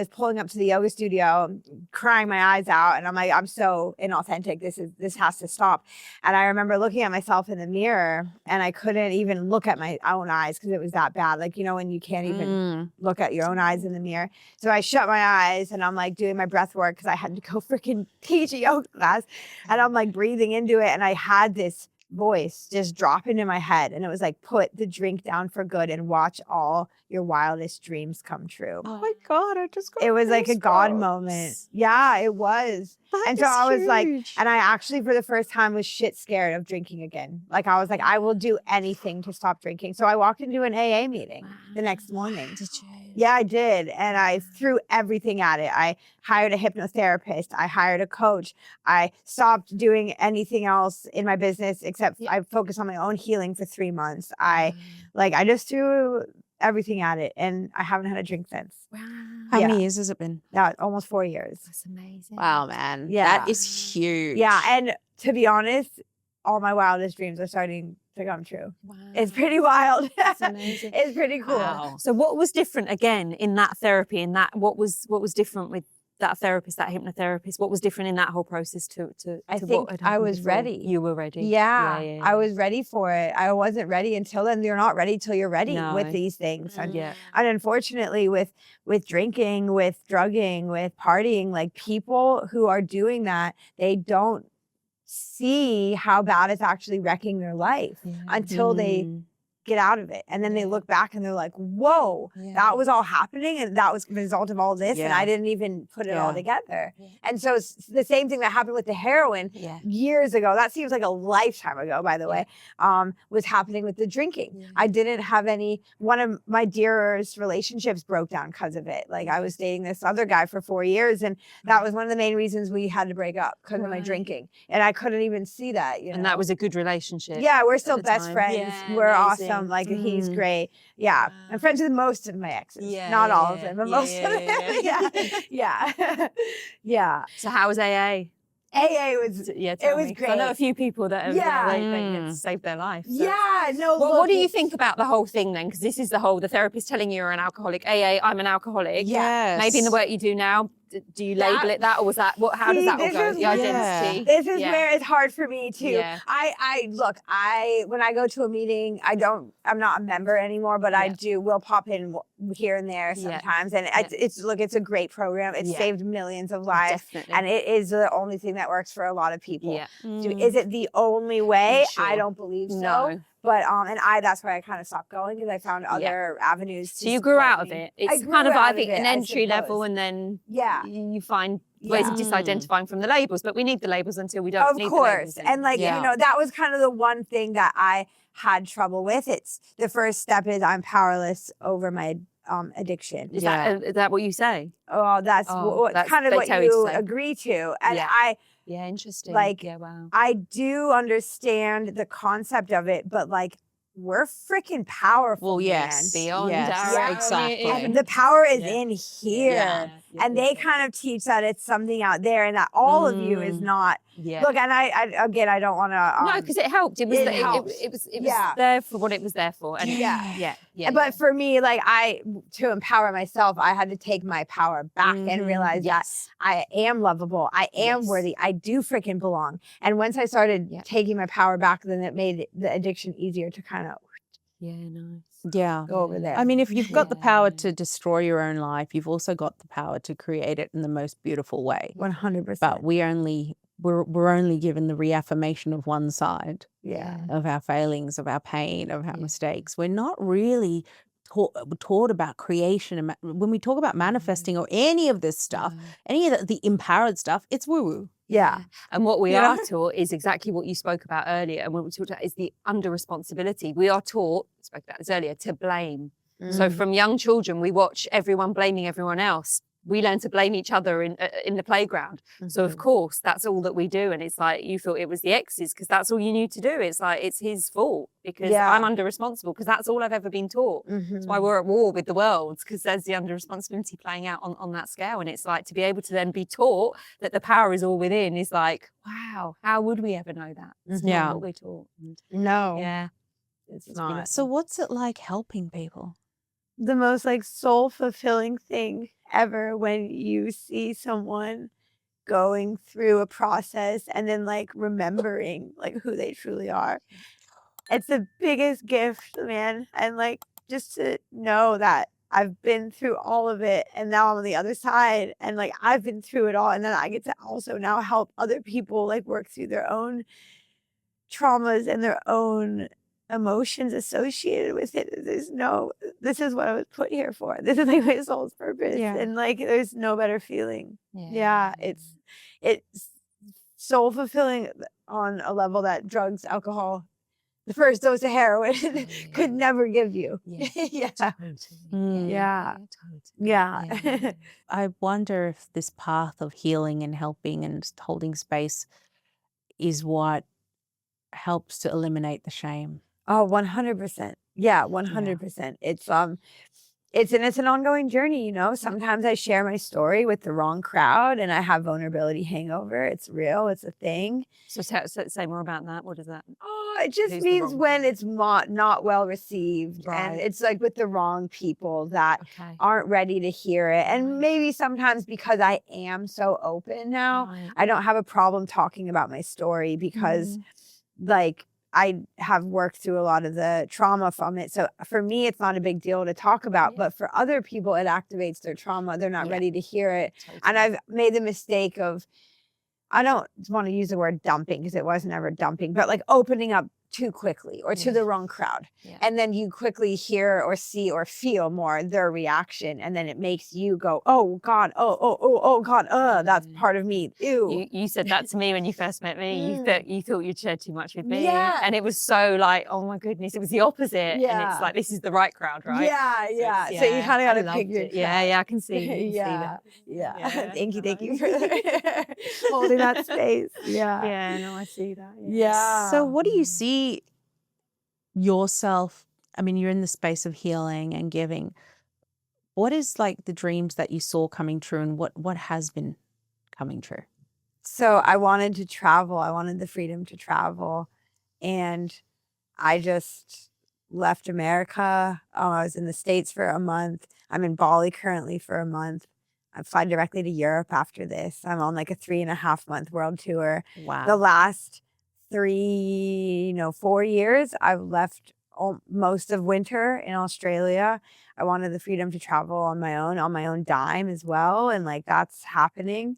Speaker 1: pulling up to the yoga studio, crying my eyes out. And I'm like, I'm so inauthentic. This has to stop. And I remember looking at myself in the mirror and I couldn't even look at my own eyes because it was that bad. Like, when you can't even look at your own eyes in the mirror. So I shut my eyes and I'm like doing my breath work because I had to go freaking teach a yoga class. And I'm like breathing into it. And I had this voice just drop into my head. And it was like, put the drink down for good and watch all your wildest dreams come true.
Speaker 3: Oh my God, I just got
Speaker 1: it was like a God moment. Yeah, it was. And so I was like, and I actually for the first time was shit scared of drinking again. Like I was like, I will do anything to stop drinking. So I walked into an AA meeting the next morning.
Speaker 2: Did you?
Speaker 1: Yeah, I did. And I threw everything at it. I hired a hypnotherapist. I hired a coach. I stopped doing anything else in my business except I focused on my own healing for 3 months. I just threw everything at it and I haven't had a drink since.
Speaker 2: Wow.
Speaker 3: How many years has it been?
Speaker 1: Almost 4 years.
Speaker 2: That's amazing.
Speaker 3: Wow, man.
Speaker 1: Yeah.
Speaker 3: That is huge.
Speaker 1: Yeah. And to be honest, all my wildest dreams are starting to come true.
Speaker 2: Wow.
Speaker 1: It's pretty wild.
Speaker 2: That's amazing.
Speaker 1: It's pretty cool.
Speaker 2: Wow. So what was different again in that therapy, what was different with that therapist, that hypnotherapist? What was different in that whole process to
Speaker 1: I
Speaker 2: what
Speaker 1: think
Speaker 2: had
Speaker 1: I
Speaker 2: happened
Speaker 1: was
Speaker 2: before?
Speaker 1: ready.
Speaker 2: You were ready.
Speaker 1: Yeah, I was ready for it. I wasn't ready until then. You're not ready till you're ready
Speaker 2: No.
Speaker 1: with these things. And,
Speaker 2: Yeah.
Speaker 1: and unfortunately with drinking, with drugging, with partying, like people who are doing that, they don't see how bad it's actually wrecking their life until they get out of it. And then they look back and they're like, whoa, that was all happening and that was the result of all this. And I didn't even put it all together. And so it's the same thing that happened with the heroin years ago. That seems like a lifetime ago, by the way, was happening with the drinking. I didn't have one of my dearest relationships broke down because of it. Like I was dating this other guy for 4 years and that was one of the main reasons we had to break up because of my drinking. And I couldn't even see that,
Speaker 2: And that was a good relationship.
Speaker 1: Yeah, we're still best
Speaker 2: time.
Speaker 1: friends.
Speaker 2: Yeah,
Speaker 1: We're
Speaker 2: amazing.
Speaker 1: awesome. Like he's great. Yeah. I'm friends with most of my exes. Not all of them, but most of them. Yeah.
Speaker 2: So how was AA?
Speaker 1: AA was,
Speaker 2: it
Speaker 1: was great.
Speaker 2: I know a few people that have,
Speaker 1: Yeah.
Speaker 2: they saved their life. So.
Speaker 1: Yeah, no.
Speaker 2: Well, what do you think about the whole thing then? Because this is the therapist telling you you're an alcoholic. AA, I'm an alcoholic.
Speaker 3: Yes.
Speaker 2: Maybe in the work you do now, do you label it that, or was that how does that all go? The identity.
Speaker 1: This is where it's hard for me too.
Speaker 2: Yeah.
Speaker 1: When I go to a meeting, I'm not a member anymore, but we'll pop in here and there sometimes. And it's a great program. It's saved millions of lives.
Speaker 2: Definitely.
Speaker 1: And it is the only thing that works for a lot of people.
Speaker 2: Yeah.
Speaker 1: Is it the only way?
Speaker 2: Sure.
Speaker 1: I don't believe so.
Speaker 2: No.
Speaker 1: But that's why I kind of stopped going because I found other avenues.
Speaker 2: So you grew out of it. It's kind of I think an entry level, and then you find ways of disidentifying from the labels. But we need the labels until we don't.
Speaker 1: Of course, and that was kind of the one thing that I had trouble with. It's the first step is I'm powerless over my addiction.
Speaker 2: Is that what you say?
Speaker 1: Oh, that's kind of what you agree to, and
Speaker 2: Yeah, interesting.
Speaker 1: Wow. I do understand the concept of it, but we're freaking powerful.
Speaker 3: Well, yes.
Speaker 1: man.
Speaker 2: Beyond
Speaker 3: Yes,
Speaker 2: our
Speaker 3: exactly.
Speaker 1: And the power is
Speaker 2: Yeah.
Speaker 1: in here.
Speaker 2: Yeah.
Speaker 1: And they kind of teach that it's something out there and that all of you is not.
Speaker 2: Yeah.
Speaker 1: Look, and I again, I don't want to.
Speaker 2: No, because it helped. It was it was there for what it was there for. And yeah.
Speaker 1: But for me, like to empower myself, I had to take my power back and realize that I am lovable. I am worthy. I do freaking belong. And once I started taking my power back, then it made the addiction easier to kind of go over there.
Speaker 3: I mean, if you've got the power to destroy your own life, you've also got the power to create it in the most beautiful way.
Speaker 1: 100%.
Speaker 3: But we're only given the reaffirmation of one side of our failings, of our pain, of our mistakes. We're not really taught about creation. And when we talk about manifesting or any of this stuff, any of the empowered stuff, it's woo-woo.
Speaker 1: Yeah.
Speaker 2: And what we are taught is exactly what you spoke about earlier. And what we talked about is the under responsibility. We are taught, I spoke about this earlier, to blame. So from young children, we watch everyone blaming everyone else. We learn to blame each other in the playground. So of course, that's all that we do. And it's like, you thought it was the ex's because that's all you knew to do. It's like, it's his fault because I'm under responsible because that's all I've ever been taught. That's why we're at war with the world, because there's the under responsibility playing out on that scale. And it's like, to be able to then be taught that the power is all within is like, wow, how would we ever know that? It's not what we're taught.
Speaker 1: No.
Speaker 2: Yeah.
Speaker 1: It's not.
Speaker 3: So what's it like helping people?
Speaker 1: The most like soul fulfilling thing ever when you see someone going through a process and then like remembering like who they truly are. It's the biggest gift, man. And like just to know that I've been through all of it and now I'm on the other side and like I've been through it all and then I get to also now help other people like work through their own traumas and their own emotions associated with it. This is what I was put here for. This is like my soul's purpose. And like there's no better feeling. It's soul fulfilling on a level that drugs, alcohol, the first dose of heroin could never give you.
Speaker 3: I wonder if this path of healing and helping and holding space is what helps to eliminate the shame.
Speaker 1: Oh, 100%. Yeah, 100%. It's an ongoing journey, you know. Sometimes I share my story with the wrong crowd and I have vulnerability hangover. It's real. It's a thing.
Speaker 2: So say more about that. What is that?
Speaker 1: Oh, it just means when it's not well received and it's like with the wrong people that aren't ready to hear it. And maybe sometimes because I am so open now, I don't have a problem talking about my story because like I have worked through a lot of the trauma from it. So for me, it's not a big deal to talk about, but for other people, it activates their trauma. They're not ready to hear it. And I've made the mistake of, I don't want to use the word dumping because it wasn't ever dumping, but like opening up too quickly or to the wrong crowd. And then you quickly hear or see or feel more their reaction. And then it makes you go, oh God, oh God, that's part of me. Ew.
Speaker 2: You said that to me when you first met me. You thought you'd shared too much with me. And it was so like, oh my goodness, it was the opposite. And it's like, this is the right crowd, right?
Speaker 1: So you kind of got to pick your crowd.
Speaker 2: Yeah, I can see.
Speaker 1: Thank you for holding that space.
Speaker 2: Yeah, no, I see that.
Speaker 3: So what do you see yourself? I mean, you're in the space of healing and giving. What is like the dreams that you saw coming true and what has been coming true?
Speaker 1: So I wanted to travel. I wanted the freedom to travel. And I just left America. I was in the States for a month. I'm in Bali currently for a month. I fly directly to Europe after this. I'm on like a 3.5 month world tour.
Speaker 3: Wow.
Speaker 1: The last 4 years, I've left most of winter in Australia. I wanted the freedom to travel on my own dime as well. And like, that's happening.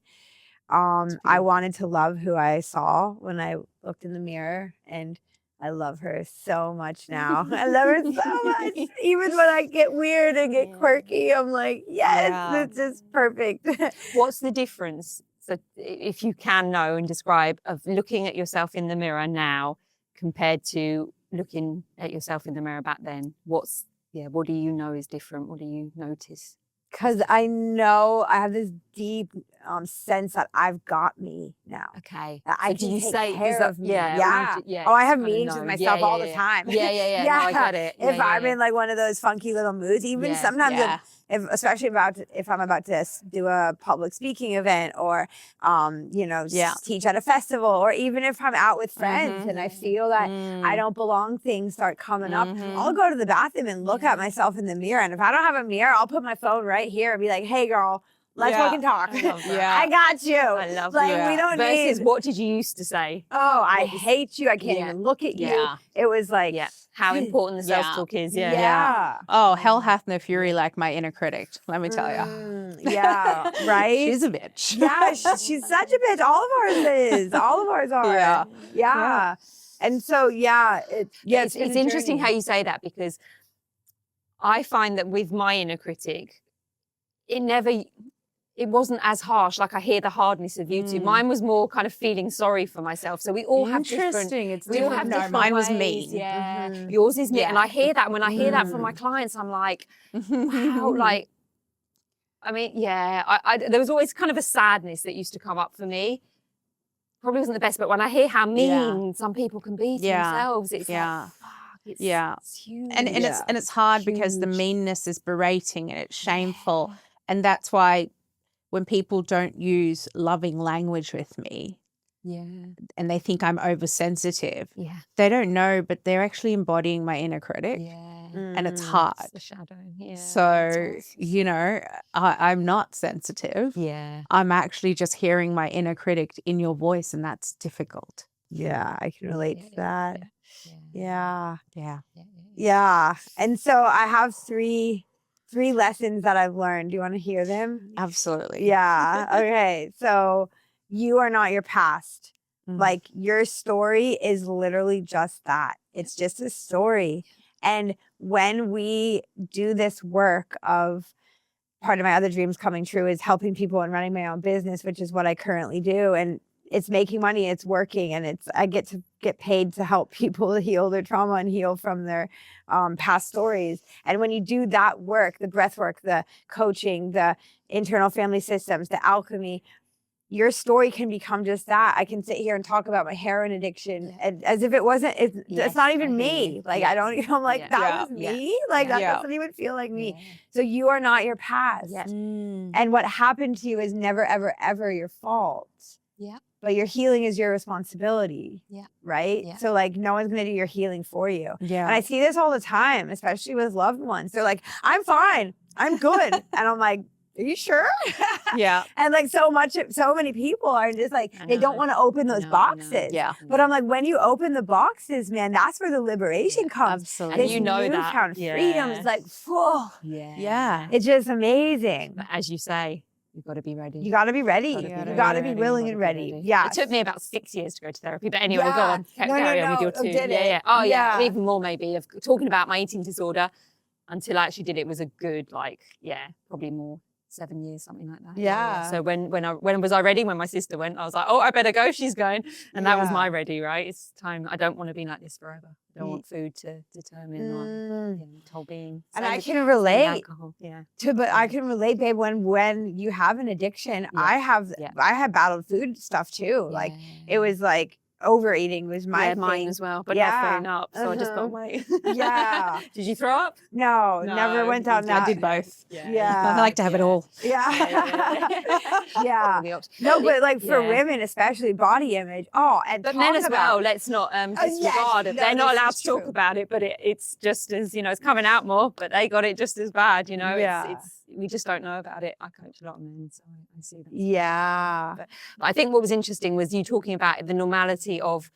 Speaker 1: I wanted to love who I saw when I looked in the mirror, and I love her so much now. I love her so much. Even when I get weird and get quirky, I'm like, yes, this is perfect.
Speaker 2: What's the difference? So if you can know and describe of looking at yourself in the mirror now compared to looking at yourself in the mirror back then, what do you know is different? What do you notice?
Speaker 1: Because I know I have this deep sense that I've got me now.
Speaker 2: Okay.
Speaker 1: I
Speaker 2: do
Speaker 1: can
Speaker 2: you
Speaker 1: take
Speaker 2: say
Speaker 1: care of me.
Speaker 2: Yeah.
Speaker 1: Oh, I have
Speaker 2: Kinda
Speaker 1: meetings with
Speaker 2: know.
Speaker 1: myself all the time.
Speaker 2: Yeah. No, I get it.
Speaker 1: If I'm in like one of those funky little moods, even sometimes if especially if I'm about to do a public speaking event or teach at a festival, or even if I'm out with friends and I feel that I don't belong, things start coming up, I'll go to the bathroom and look at myself in the mirror. And if I don't have a mirror, I'll put my phone right here and be like, hey girl, let's fucking talk. I got you.
Speaker 2: I love
Speaker 1: like
Speaker 2: that.
Speaker 1: we don't
Speaker 2: Versus
Speaker 1: need
Speaker 2: what did you used to say?
Speaker 1: Oh, I hate you. I can't even look at you. It was like
Speaker 2: how important the self-talk is.
Speaker 3: Oh, hell hath no fury like my inner critic. Let me tell you.
Speaker 1: Yeah, right.
Speaker 3: She's a bitch.
Speaker 1: Yeah, she's such a bitch. All of ours is. All of ours are. Yeah. And so it's
Speaker 2: interesting
Speaker 1: journey.
Speaker 2: how you say that, because I find that with my inner critic, it wasn't as harsh. Like I hear the hardness of you two. Mine was more kind of feeling sorry for myself. So we all have different.
Speaker 3: It's
Speaker 2: we all have
Speaker 3: different.
Speaker 2: different
Speaker 3: Mine was
Speaker 2: ways.
Speaker 3: mean.
Speaker 2: Yeah, yours is mean, and I hear that. When I hear that from my clients, I'm like, wow, like, I mean, there was always kind of a sadness that used to come up for me. Probably wasn't the best, but when I hear how mean some people can be to themselves, it's like, fuck, it's huge.
Speaker 3: And it's hard because the meanness is berating and it's shameful, and that's why when people don't use loving language with me, and they think I'm oversensitive, they don't know, but they're actually embodying my inner critic, and it's hard.
Speaker 2: It's the shadow.
Speaker 3: So I'm not sensitive. I'm actually just hearing my inner critic in your voice, and that's difficult.
Speaker 1: Yeah, I can relate to that. Yeah. And so I have three lessons that I've learned. Do you want to hear them?
Speaker 3: Absolutely.
Speaker 1: Yeah. Okay. So you are not your past. Like your story is literally just that. It's just a story. And when we do this work of, part of my other dreams coming true is helping people and running my own business, which is what I currently do. And it's making money, it's working, and I get to get paid to help people heal their trauma and heal from their past stories. And when you do that work, the breath work, the coaching, the internal family systems, the alchemy, your story can become just that. I can sit here and talk about my heroin addiction as if it's not even me. Like I don't, I'm like, that was me. Like that doesn't even feel like me. So you are not your past. And what happened to you is never, ever, ever your fault. But your healing is your responsibility. Right? So like no one's gonna do your healing for you. And I see this all the time, especially with loved ones. They're like, I'm fine. I'm good. And I'm like, are you sure? And like so many people are just like, they don't want to open those boxes. But I'm like, when you open the boxes, man, that's where the liberation comes.
Speaker 3: Absolutely.
Speaker 2: And you know that.
Speaker 1: Newfound freedom is like, whoa. It's just amazing.
Speaker 2: But as you say, you've got to be ready.
Speaker 1: You got to be ready. You got to be willing and ready. Yeah.
Speaker 2: It took me about 6 years to go to therapy. But anyway, go on. Carry on with your two.
Speaker 1: Did it?
Speaker 2: Oh, yeah. Even more maybe of talking about my eating disorder until I actually did it was a good, probably more 7 years, something like that. So when was I ready? When my sister went, I was like, oh, I better go. She's going. And that was my ready, right? It's time. I don't want to be like this forever. I don't want food to determine my whole being.
Speaker 1: And I can relate.
Speaker 2: Alcohol.
Speaker 1: But I can relate, babe, when you have an addiction, I have battled food stuff too. Like it was like overeating was my thing.
Speaker 2: Mine as well, but not throwing up. So I just got away. Did you throw up?
Speaker 1: No, never went down that.
Speaker 3: I did both.
Speaker 1: Yeah.
Speaker 3: I like to have it all.
Speaker 1: No, but like for women, especially body image. Oh, and
Speaker 2: but men as well. Let's not disregard it. They're not allowed to talk about it, but it's just as it's coming out more. But they got it just as bad. It's we just don't know about it. I coach a lot of men, so I see that. But I think what was interesting was you talking about the normality of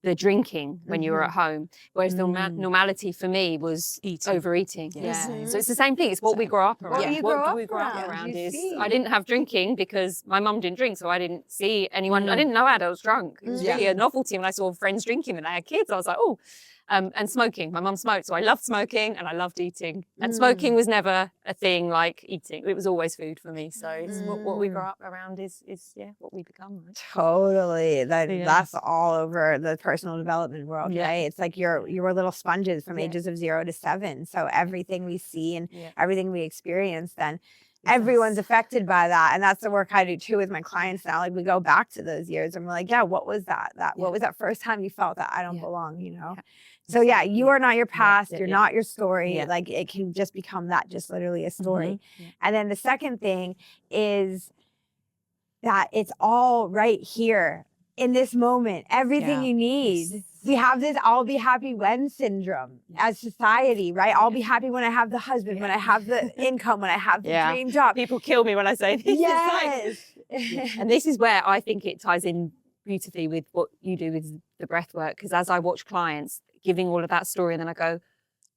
Speaker 2: the drinking when you were at home, whereas the normality for me was overeating. So it's the same thing. It's what we grow up around. What do we grow up around is I didn't have drinking because my mum didn't drink, so I didn't see anyone. I didn't know adults drunk. It was really a novelty when I saw friends drinking when they had kids. I was like, oh. And smoking. My mum smoked, so I loved smoking and I loved eating. And smoking was never a thing like eating. It was always food for me. So it's what we grow up around is what we become. Right?
Speaker 1: Totally. That's all over the personal development world, right? It's like you're little sponges from ages of 0 to 7. So everything we see and everything we experience then everyone's affected by that. And that's the work I do too with my clients now. Like we go back to those years and we're like, yeah, what was that? What was that first time you felt that I don't belong, you know? So yeah, you are not your past. You're not your story. Like it can just become that, just literally a story. And then the second thing is that it's all right here in this moment, everything you need. We have this I'll be happy when syndrome as society, right? I'll be happy when I have the husband, when I have the income, when I have the dream job.
Speaker 2: People kill me when I say this.
Speaker 1: Yes.
Speaker 2: And this is where I think it ties in beautifully with what you do with the breath work. Because as I watch clients giving all of that story, and then I go,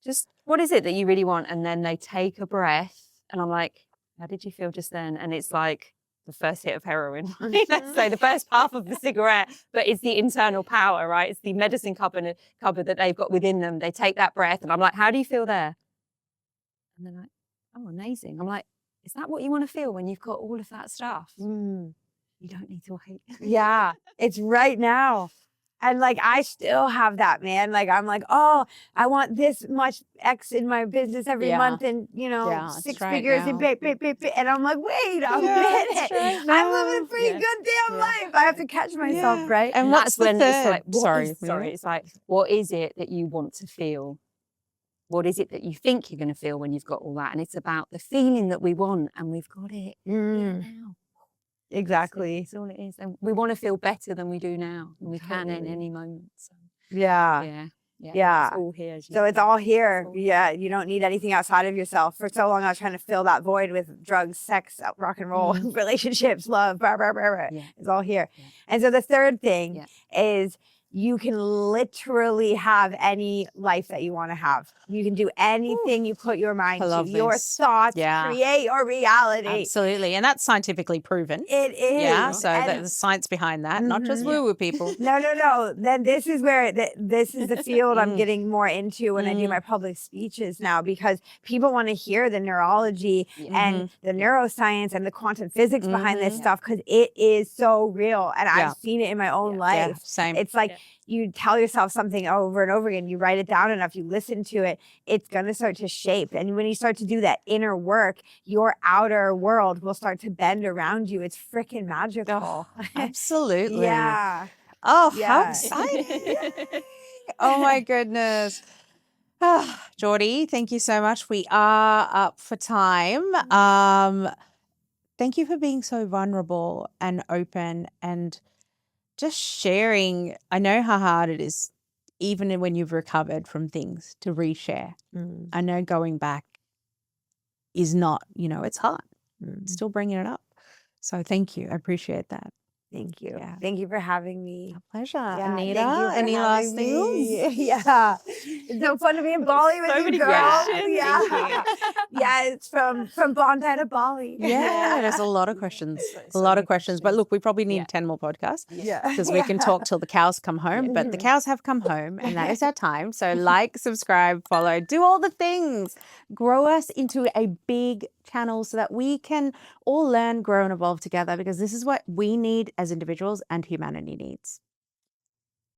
Speaker 2: just what is it that you really want? And then they take a breath and I'm like, how did you feel just then? And it's like the first hit of heroin, right? Let's say the first puff of the cigarette, but it's the internal power, right? It's the medicine cupboard that they've got within them. They take that breath and I'm like, how do you feel there? And they're like, oh, amazing. I'm like, is that what you want to feel when you've got all of that stuff? You don't need to wait.
Speaker 1: Yeah, it's right now. And like, I still have that, man. Like, I'm like, oh, I want this much X in my business every month and, you know, 6 figures and and I'm like, wait a minute.
Speaker 3: Right
Speaker 1: I'm living a pretty good damn life. I have to catch myself, right?
Speaker 2: And that's when it's like,
Speaker 3: sorry.
Speaker 2: It's like, what is it that you want to feel? What is it that you think you're going to feel when you've got all that? And it's about the feeling that we want, and we've got it now.
Speaker 1: Exactly.
Speaker 2: That's all it is. And we want to feel better than we do now. And we can in any moment. So.
Speaker 1: Yeah.
Speaker 2: It's all here.
Speaker 1: So it's all here. Yeah. You don't need anything outside of yourself. For so long, I was trying to fill that void with drugs, sex, rock and roll, relationships, love, It's all here. And so the third thing is you can literally have any life that you want to have. You can do anything you put your mind to. Your thoughts create your reality.
Speaker 3: Absolutely. And that's scientifically proven.
Speaker 1: It is.
Speaker 3: Yeah. So there's science behind that, not just woo-woo people.
Speaker 1: No. Then this is where this is the field I'm getting more into when I do my public speeches now, because people want to hear the neurology and the neuroscience and the quantum physics behind this stuff, because it is so real. And I've seen it in my own life.
Speaker 3: Yeah, same.
Speaker 1: It's like you tell yourself something over and over again, you write it down enough, you listen to it, it's going to start to shape. And when you start to do that inner work, your outer world will start to bend around you. It's freaking magical.
Speaker 3: Oh, absolutely.
Speaker 1: Yeah.
Speaker 3: Oh, how exciting. Oh my goodness. Jourdi, thank you so much. We are up for time. Thank you for being so vulnerable and open and just sharing. I know how hard it is, even when you've recovered from things, to reshare. I know going back is not, it's hard. Still bringing it up. So thank you. I appreciate that.
Speaker 1: Thank you.
Speaker 3: Yeah.
Speaker 1: Thank you for having me.
Speaker 3: A pleasure.
Speaker 1: Yeah,
Speaker 3: Anita,
Speaker 1: thank you for
Speaker 3: any last
Speaker 1: having
Speaker 3: things?
Speaker 1: me. Yeah. It's so fun to be in Bali with you, girl. Yeah, it's from Bondi to Bali.
Speaker 3: Yeah, there's a lot of questions. A lot of questions. But look, we probably need 10 more podcasts.
Speaker 1: Yeah.
Speaker 3: Because we can talk till the cows come home. But the cows have come home, and that is our time. So like, subscribe, follow, do all the things. Grow us into a big channel so that we can all learn, grow, and evolve together, because this is what we need as individuals and humanity needs.